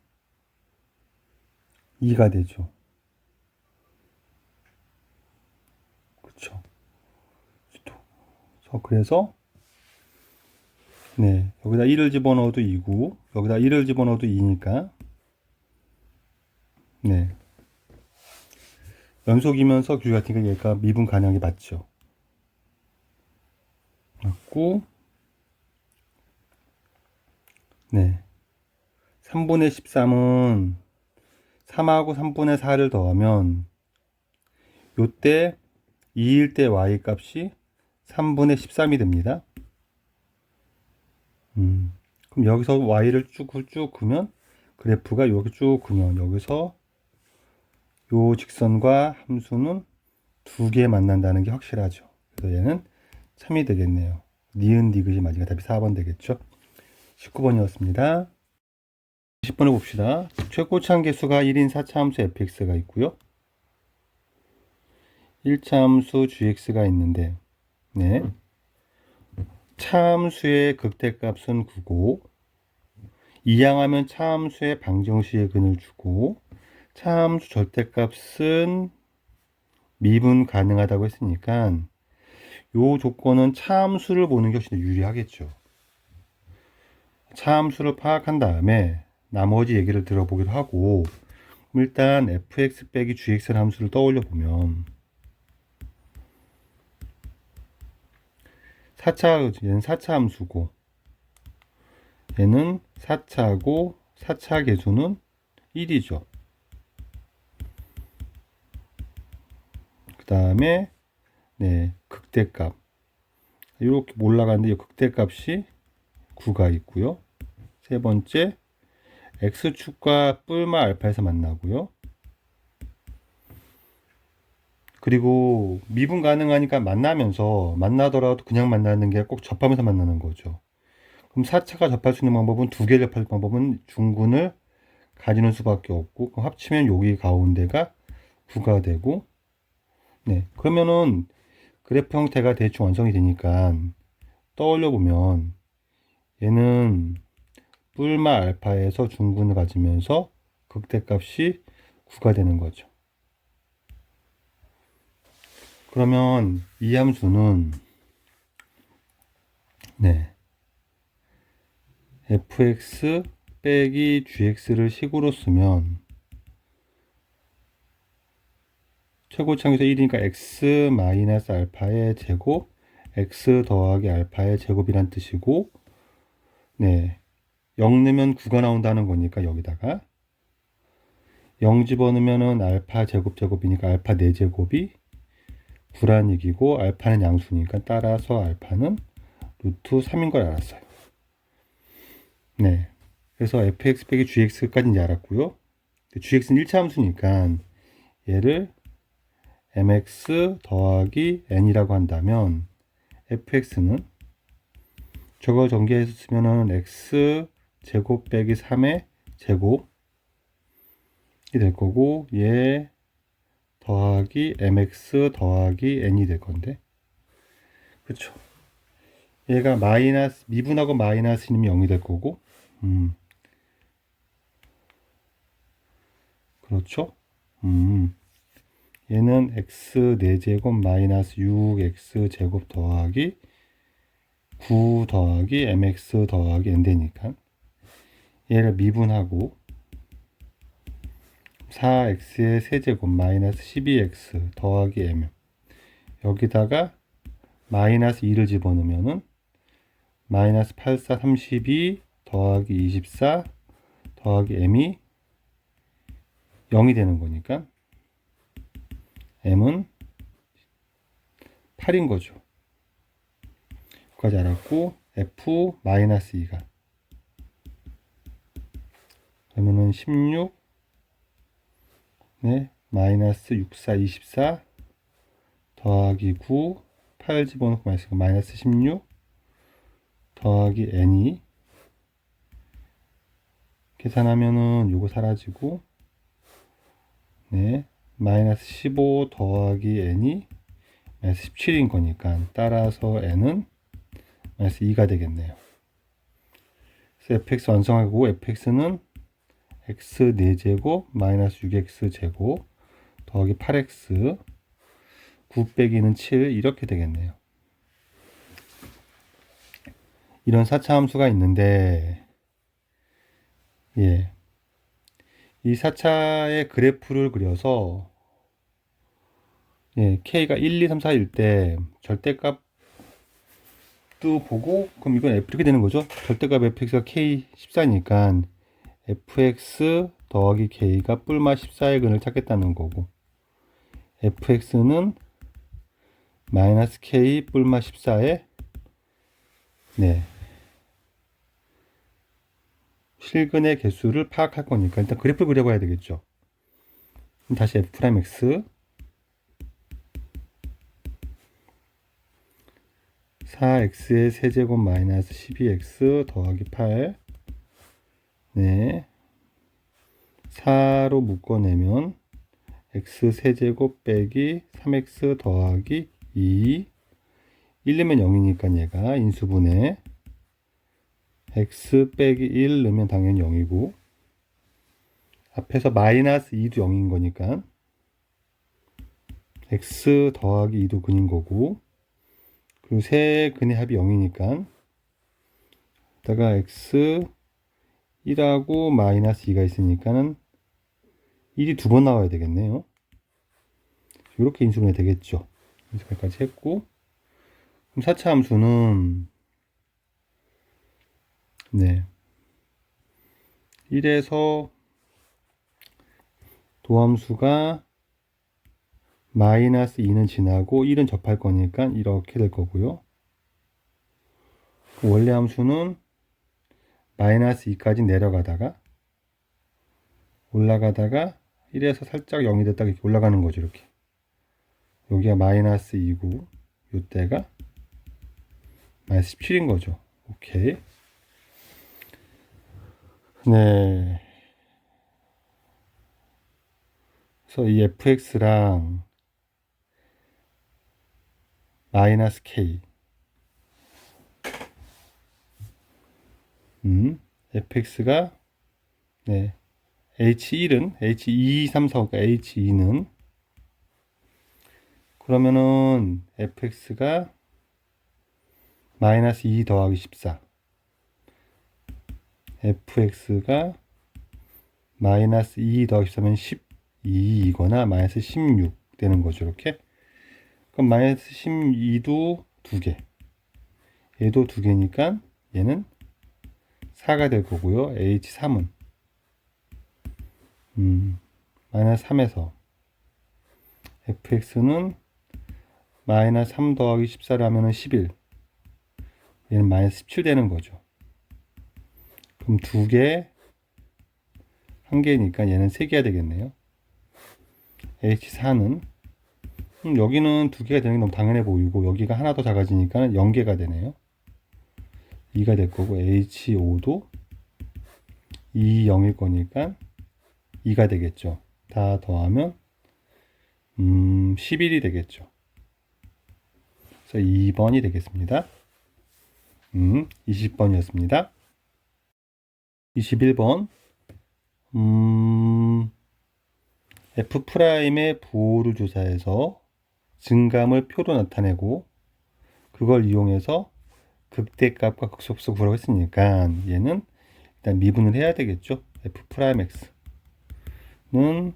2가 되죠. 그쵸. 그래서 네, 여기다 1을 집어넣어도 2고 여기다 1을 집어넣어도 2니까 네, 연속이면서 규 같으니까 얘가 미분 가능하게 맞죠. 맞고 네, 3분의 13은 3하고 3분의 4를 더하면 요때 2일 때 y 값이 3분의 13이 됩니다. 그럼 여기서 y를 쭉 그으면 그래프가 이렇게 쭉 그면 여기서 요 직선과 함수는 두 개 만난다는 게 확실하죠. 그래서 얘는 참이 되겠네요. 니은 디귿이 맞으니까 답이 4번 되겠죠. 19번이었습니다. 20번을 봅시다. 최고차 계수가 1인 4차 함수 fx가 있고요. 1차 함수 gx가 있는데 네. 차함수의 극대값은 9고 이항하면 차함수의 방정식의 근을 주고 차함수 절대값은 미분 가능하다고 했으니까 요 조건은 차함수를 보는 게 훨씬 더 유리하겠죠. 차함수를 파악한 다음에 나머지 얘기를 들어보기도 하고 일단 fx 빼기 gx 함수를 떠올려 보면 4차, 얘는 4차 함수고 얘는 4차고 4차 계수는 1이죠. 그 다음에 네, 극대값 이렇게 올라가는데 이 극대값이 9가 있고요. 세 번째 x축과 뿔마 알파에서 만나고요. 그리고 미분 가능하니까 만나더라도 그냥 만나는 게 꼭 접하면서 만나는 거죠. 그럼 4차가 접할 수 있는 방법은 두 개를 접할 방법은 중군을 가지는 수밖에 없고 그럼 합치면 여기 가운데가 9가 되고 네 그러면은 그래프 형태가 대충 완성이 되니까 떠올려 보면 얘는 뿔마 알파에서 중군을 가지면서 극대값이 9가 되는 거죠. 그러면 이 함수는 네 fx 빼기 gx를 식으로 쓰면 최고차에서 1이니까 x 마이너스 알파의 제곱 x 더하기 알파의 제곱이란 뜻이고 네 0 넣으면 9가 나온다는 거니까 여기다가 0 집어넣으면은 알파 제곱이니까 알파 4제곱이 9란 얘기고 알파는 양수니까 따라서 알파는 루트 3인 걸 알았어요. 네. 그래서 fx 빼기 gx까지 이제 알았고요. gx는 1차 함수니까 얘를 mx 더하기 n이라고 한다면 fx는 저걸 전개해서 쓰면은 x 제곱 빼기 3의 제곱이 될 거고 얘 더하기 mx 더하기 n이 될 건데 그렇죠. 얘가 마이너스 미분하고 마이너스이면 0이 될 거고 그렇죠. 얘는 x 4제곱 마이너스 6x 제곱 더하기 9 더하기 mx 더하기 n 되니까 얘를 미분하고 4x의 세제곱 마이너스 12x 더하기 m 여기다가 마이너스 2를 집어넣으면은 마이너스 84 32 더하기 24 더하기 m이 0이 되는 거니까 m은 8인 거죠. 여기까지 알았고 f 마이너스 2가 그러면은 16, 네, 마이너스 64, 24 더하기 9, 8 집어넣고 마이너스 16 더하기 n이 계산하면은 요거 사라지고, 네, 마이너스 15 더하기 n이 마이너스 17인 거니까 따라서 n은 마이너스 2가 되겠네요. 그래서 fx 완성하고 fx는 x 4제곱 마이너스 6x 제곱 더하기 8x 9 빼기는 7 이렇게 되겠네요. 이런 4차 함수가 있는데, 예, 이 4차의 그래프를 그려서, 예, k가 1, 2, 3, 4일 때 절대값도 보고, 그럼 이건 이렇게 되는 거죠. 절대값 fx가 k 14니까 fx 더하기 k가 뿔마 14의 근을 찾겠다는 거고, fx는 마이너스 k 뿔마 14의, 네, 실근의 개수를 파악할 거니까 일단 그래프를 그려봐야 되겠죠. 다시 f'x 4x의 세제곱 마이너스 12x 더하기 8, 네, 4로 묶어내면 x 세제곱 빼기 3x 더하기 2, 1 넣으면 0이니까 얘가 인수분해 x 빼기 1 넣으면 당연히 0이고, 앞에서 마이너스 2도 0인 거니까 x 더하기 2도 근인 거고, 그리고 세 근의 합이 0이니까 다가 x 1하고 마이너스 2가 있으니까는 1이 두 번 나와야 되겠네요. 이렇게 인수분해 되겠죠. 인수분해까지 했고, 그럼 4차 함수는, 네, 1에서 도함수가 마이너스 2는 지나고 1은 접할 거니까 이렇게 될 거고요. 원래 함수는 마이너스 2까지 내려가다가 올라가다가 1에서 살짝 0이 됐다가 이렇게 올라가는 거죠. 이렇게 여기가 마이너스 2고 이때가 마이너스 17인 거죠. 오케이. 네. 그래서 이 fx랑 마이너스 k, fx가, 네, h1은 h2, 3, 4, 그러니까 h2는, 그러면은 fx가 마이너스 2 더하기 14, fx가 마이너스 2 더하기 14면 12이거나 마이너스 16 되는 거죠. 이렇게. 그럼 마이너스 12도 2개, 얘도 2개니까 얘는 4가 될 거고요. h3은 마이너스 3에서 fx는 마이너스 3 더하기 14를 하면은 11, 얘는 마이너스 17 되는 거죠. 그럼 2개, 1개니까 얘는 3개가 되겠네요. h4는 여기는 2개가 되는 게 너무 당연해 보이고 여기가 하나 더 작아지니까 0개가 되네요. 2가 될 거고 h5도 2, 0일 거니까 2가 되겠죠. 다 더하면 11이 되겠죠. 그래서 2번이 되겠습니다. 20번이었습니다. 21번 F'의 부호를 조사해서 증감을 표로 나타내고 그걸 이용해서 극대값과 극소값을 구하라고 했으니까 얘는 일단 미분을 해야 되겠죠. F'X는,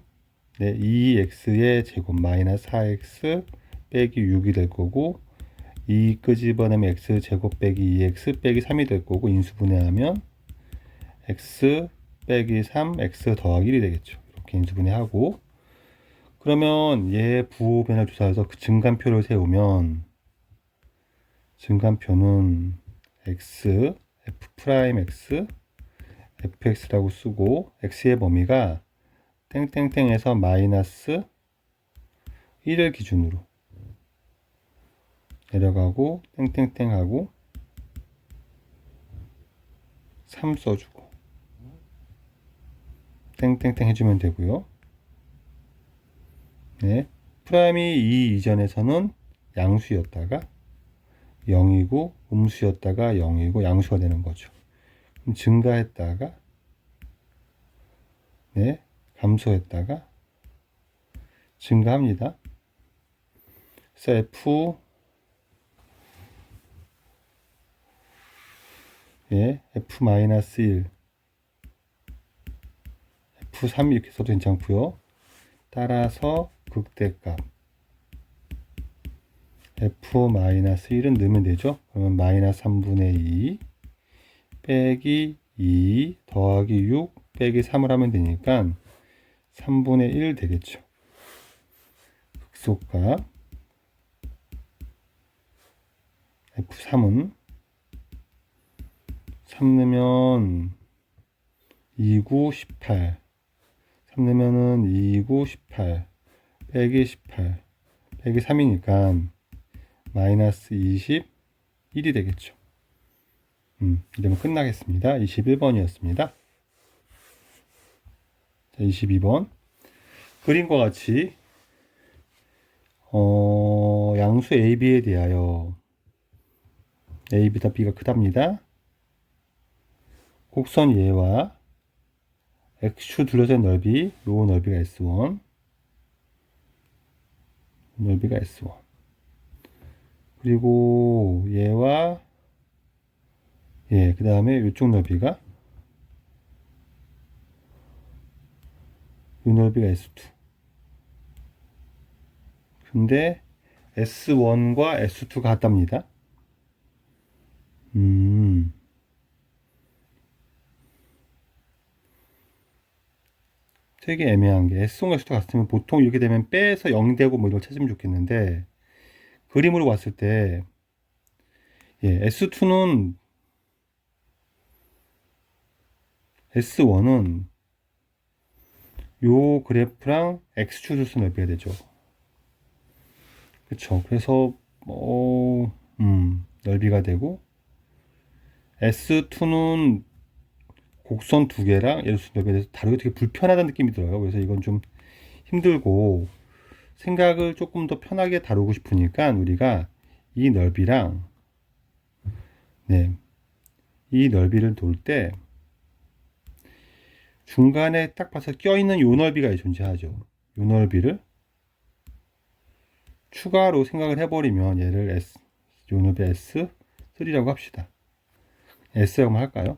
네, 2x의 제곱 마이너스 4x 빼기 6이 될 거고 2 끄집어내면 x 제곱 빼기 2x 빼기 3이 될 거고 인수분해하면 x 빼기 3 x 더하기 1이 되겠죠. 이렇게 인수분해하고 그러면 얘 부호 변화를 조사해서 그 증감표를 세우면 증감표는 x, f'x, fx라고 쓰고 x의 범위가 땡땡땡에서 마이너스 1을 기준으로 내려가고 땡땡땡 하고 3 써주고 땡땡땡 해주면 되고요. 네, 프라임이 2 이전에서는 양수였다가 0이고 음수였다가 0이고 양수가 되는 거죠. 그럼 증가했다가 네, 감소했다가 증가합니다. 그래서 f-1 f3 이렇게 써도 괜찮고요. 따라서 극대값 f-1은 넣으면 되죠. 그러면 마이너스 3분의 2 빼기 2 더하기 6 빼기 3을 하면 되니까 3분의 1 되겠죠. 극소값 f3은 3 넣으면 2, 9, 18 3 넣으면은 2, 9, 18 빼기 18 빼기 3이니까 마이너스 21이 되겠죠. 이러면 끝나겠습니다. 21번이었습니다. 자, 22번 그림과 같이 양수 AB에 대하여 A보다 B가 크답니다. 곡선 얘와 X축 둘러싼 넓이, 요 넓이가 S1, 넓이가 S1. 그리고 얘와 그 다음에 이쪽 넓이가 이 넓이가 S2. 근데 S1과 S2가 같답니다. 되게 애매한 게 S1과 S2가 같으면 보통 이렇게 되면 빼서 0되고 뭐 이걸 찾으면 좋겠는데 그림으로 봤을 때 S1은 요 그래프랑 X축 줄수 넓이가 되죠. 그쵸. 그래서 넓이가 되고 S2는 곡선 두 개랑 예를 들어서 넓이가 돼서 다루기 되게 불편하다는 느낌이 들어요. 그래서 이건 좀 힘들고 생각을 조금 더 편하게 다루고 싶으니까 우리가 이 넓이랑 이 넓이를 돌 때 중간에 딱 봐서 껴있는 요 넓이가 존재하죠. 요 넓이를 추가로 생각을 해버리면 얘를 요 넓이 S3라고 합시다. S라고 할까요?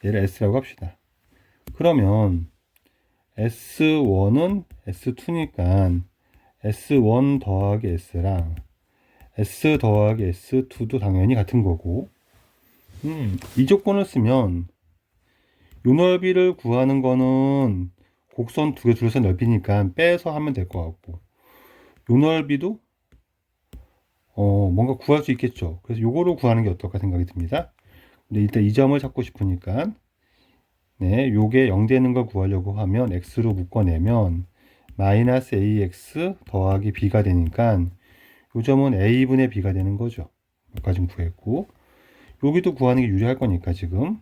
얘를 S라고 합시다. 그러면 S1은 S2니까 S1 더하기 S랑 S 더하기 S2도 당연히 같은 거고 이 조건을 쓰면 요 넓이를 구하는 거는 곡선 두 개 둘러싼 넓이니까 빼서 하면 될 것 같고 요 넓이도 뭔가 구할 수 있겠죠. 그래서 요거를 구하는 게 어떨까 생각이 듭니다. 근데 일단 이 점을 찾고 싶으니까 요게 0 되는 걸 구하려고 하면 x로 묶어내면 마이너스 ax 더하기 b가 되니까 요 점은 a분의 b가 되는 거죠. 여기까지 구했고 여기도 구하는 게 유리할 거니까 지금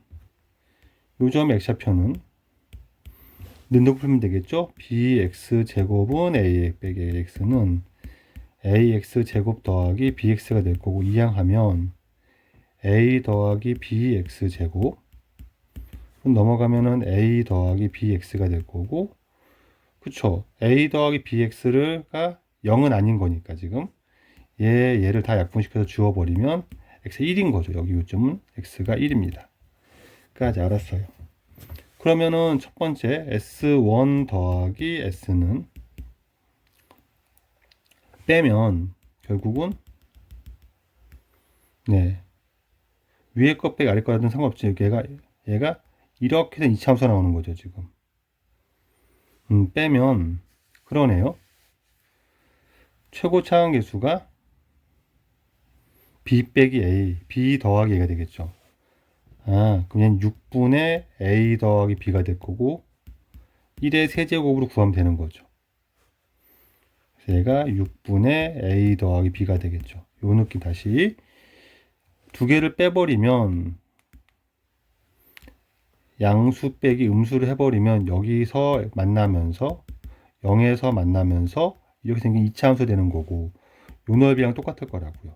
요 점 x좌표는 는다고 풀면 되겠죠. bx 제곱은 ax 빼기 ax는 ax 제곱 더하기 bx가 될 거고 이항하면 a 더하기 bx 제곱 넘어가면은 a 더하기 bx가 될 거고 그쵸. a 더하기 bx가 0은 아닌 거니까 지금 얘를 다 약분시켜서 주워버리면 x가 1인 거죠. 여기 요점은 x가 1입니다. 까지 알았어요. 그러면은 첫 번째 s1 더하기 s는 빼면 결국은 위에 것 빼기 아래 것 하든 상관없지. 얘가 이렇게 된 이차함수가 나오는 거죠 지금. 빼면 그러네요. 최고 차항 계수가 b 빼기 a, b 더하기 a가 되겠죠. 그냥 6분의 a 더하기 b가 될 거고 1의 세제곱으로 구하면 되는 거죠. 그래서 얘가 6분의 a 더하기 b가 되겠죠. 요 느낌 다시 두 개를 빼버리면 양수 빼기 음수를 해버리면 여기서 만나면서 0에서 만나면서 이렇게 생긴 2차 함수 되는 거고 요 넓이랑 똑같을 거라고요.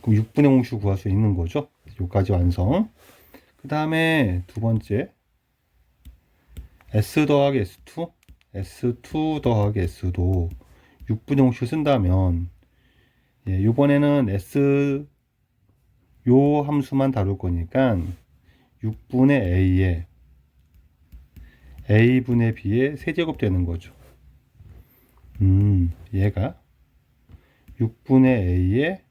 그럼 6분의 공식을 구할 수 있는 거죠. 여기까지 완성. 그 다음에 두 번째 S 더하기 S2 S2 더하기 S도 6분의 공식을 쓴다면 이번에는 S 요 함수만 다룰 거니까 6분의 A에 A분의 B의 세제곱 되는 거죠. 얘가 6분의 A에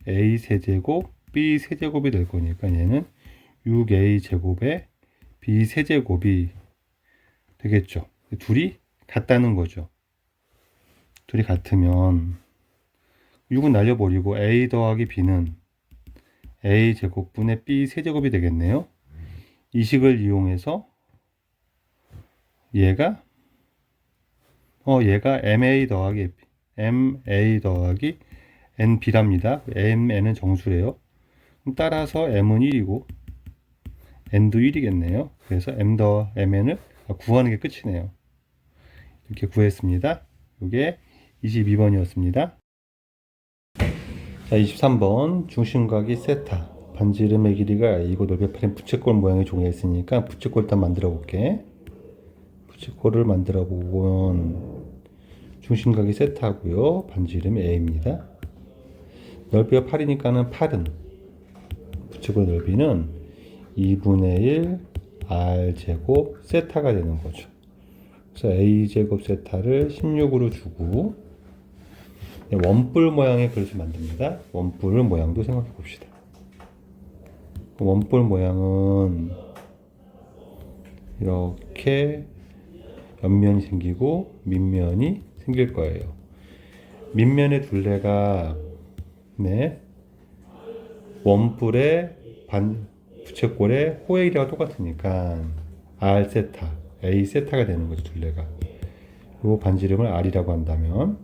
A 세제곱 B 세제곱이 될 거니까 얘는 6A 제곱에 B 세제곱이 되겠죠. 둘이 같다는 거죠. 둘이 같으면 6은 날려버리고 A 더하기 B는 A 제곱분의 B 세제곱이 되겠네요. 이 식을 이용해서 얘가 MA 더하기 NB랍니다. MN은 정수래요. 따라서 M은 1이고 N도 1이겠네요. 그래서 M 더 MN을 구하는 게 끝이네요. 이렇게 구했습니다. 이게 22번이었습니다. 자, 23번 중심각이 세타 반지름의 길이가 A이고 넓이 8인 부채꼴 모양의 종이가 있으니까 부채꼴 일단 만들어 볼게. 부채꼴을 만들어 보면 중심각이 세타고요. 반지름이 A입니다. 넓이가 8이니까는 8은 부채꼴 넓이는 2분의 1 R제곱 세타가 되는 거죠. 그래서 A제곱 세타를 16으로 주고 원뿔 모양의 그릇을 만듭니다. 원뿔 모양도 생각해 봅시다. 원뿔 모양은 이렇게 옆면이 생기고 밑면이 생길 거예요. 밑면의 둘레가 원뿔의 부채꼴의 호의 길이가 똑같으니까 R 세타, A 세타가 되는 거죠. 둘레가. 요 반지름을 R이라고 한다면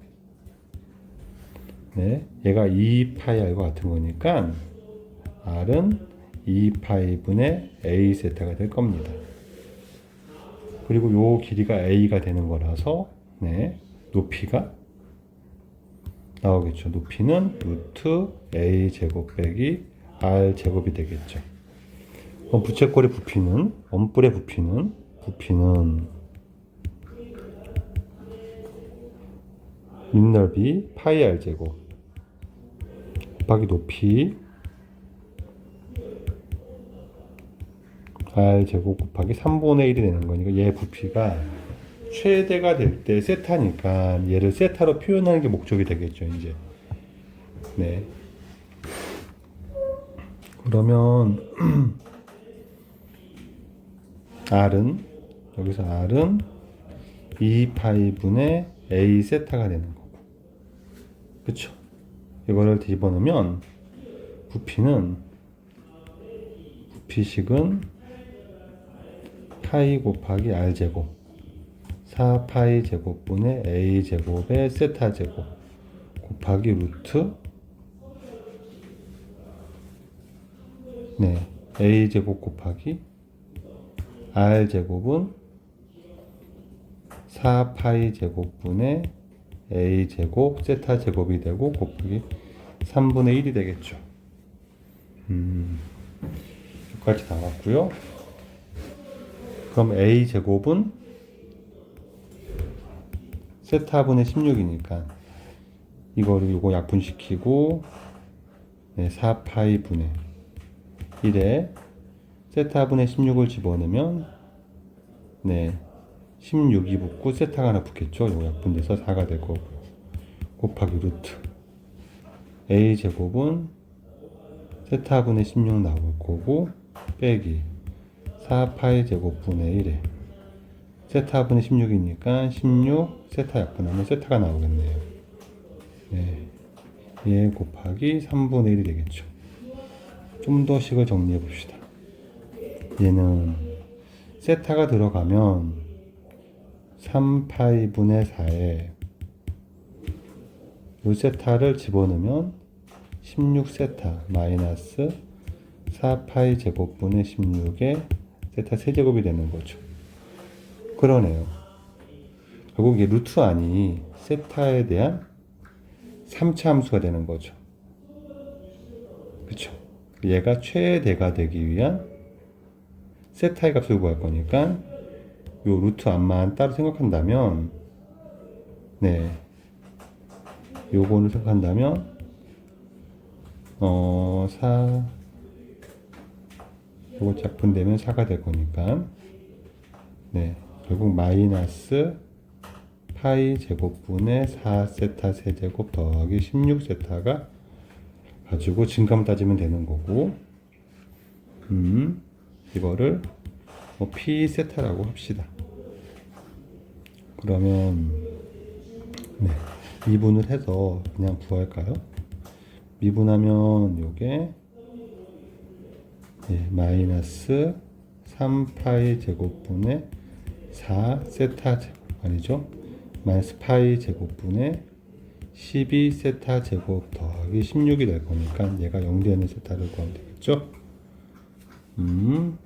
얘가 2파이R과 같은 거니까 R은 2파이분의 A 세타가 될 겁니다. 그리고 요 길이가 A가 되는 거라서 높이가 나오겠죠. 높이는 루트 A 제곱 빼기 R 제곱이 되겠죠. 그럼 부채꼴의 부피는 원뿔의 부피는 밑넓이 파이 R 제곱 곱하기 높이 R 제곱 곱하기 3분의 1이 되는 거니까 얘 부피가 최대가 될 때 세타니까 얘를 세타로 표현하는 게 목적이 되겠죠. 이제 그러면 여기서 R은 2파이분의 A 세타가 되는 거고, 그쵸? 이거를 뒤집어놓으면 부피식은 파이 곱하기 R 제곱 4파이 제곱분의 A 제곱의 세타 제곱 곱하기 루트 A 제곱 곱하기 R 제곱은 4파이 제곱분의 A 제곱 세타 제곱이 되고 곱하기 3분의 1이 되겠죠. 여기까지 나왔고요. 그럼 A 제곱은 세타분의 16이니까 요거 약분시키고 4파이 분의 1에 세타분의 16을 집어넣으면 16이 붙고 세타가 하나 붙겠죠. 요거 약분돼서 4가 될 거고요. 곱하기 루트 A 제곱은 세타분의 16 나올 거고 빼기 4파이 제곱분의 1에 세타분의 16이니까 16 세타 약분하면 세타가 나오겠네요. 얘 곱하기 3분의 1이 되겠죠. 좀 더 식을 정리해 봅시다. 얘는 세타가 들어가면 3파이 분의 4에 이 세타를 집어넣으면 16세타 마이너스 4파이 제곱분의 16에 세타 세제곱이 되는 거죠. 그러네요. 결국 이게 루트 안이 세타에 대한 3차 함수가 되는 거죠. 그쵸? 얘가 최대가 되기 위한 세타의 값을 구할 거니까 요 루트 안만 따로 생각한다면, 네, 요거를 생각한다면 4, 요거 작분되면 4가 될 거니까, 네, 결국 마이너스 파이 제곱분의 4세타 세제곱 더하기 16세타가 가지고 증가만 따지면 되는 거고, 이거를 뭐 P 세타라고 합시다. 그러면 네, 미분을 해서 그냥 구할까요? 미분하면 요게 네, 마이너스 3파이 제곱분의 4세타 제곱 아니죠? 마이너스 파이 제곱분의 12세타 제곱 더하기 16이 될 거니까 얘가 0 되는 세타를 구하면 되겠죠? 그럼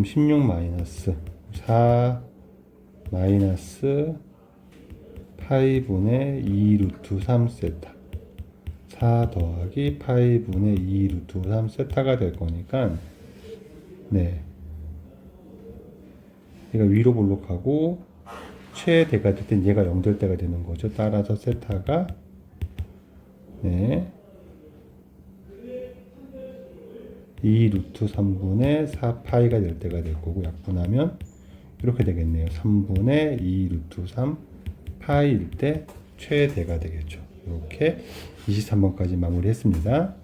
16 마이너스 4 마이너스 파이 분의 2 루트 3세타 4 더하기 파이 분의 2 루트 3세타가 될 거니까, 네, 얘가 위로 볼록하고 최대가 될 땐 얘가 0 될 때가 되는 거죠. 따라서 세타가 네 2 루트 3분의 4파이가 될 때가 될 거고, 약분하면 이렇게 되겠네요. 3분의 2 루트 3 파이일 때 최대가 되겠죠. 이렇게 23번까지 마무리했습니다.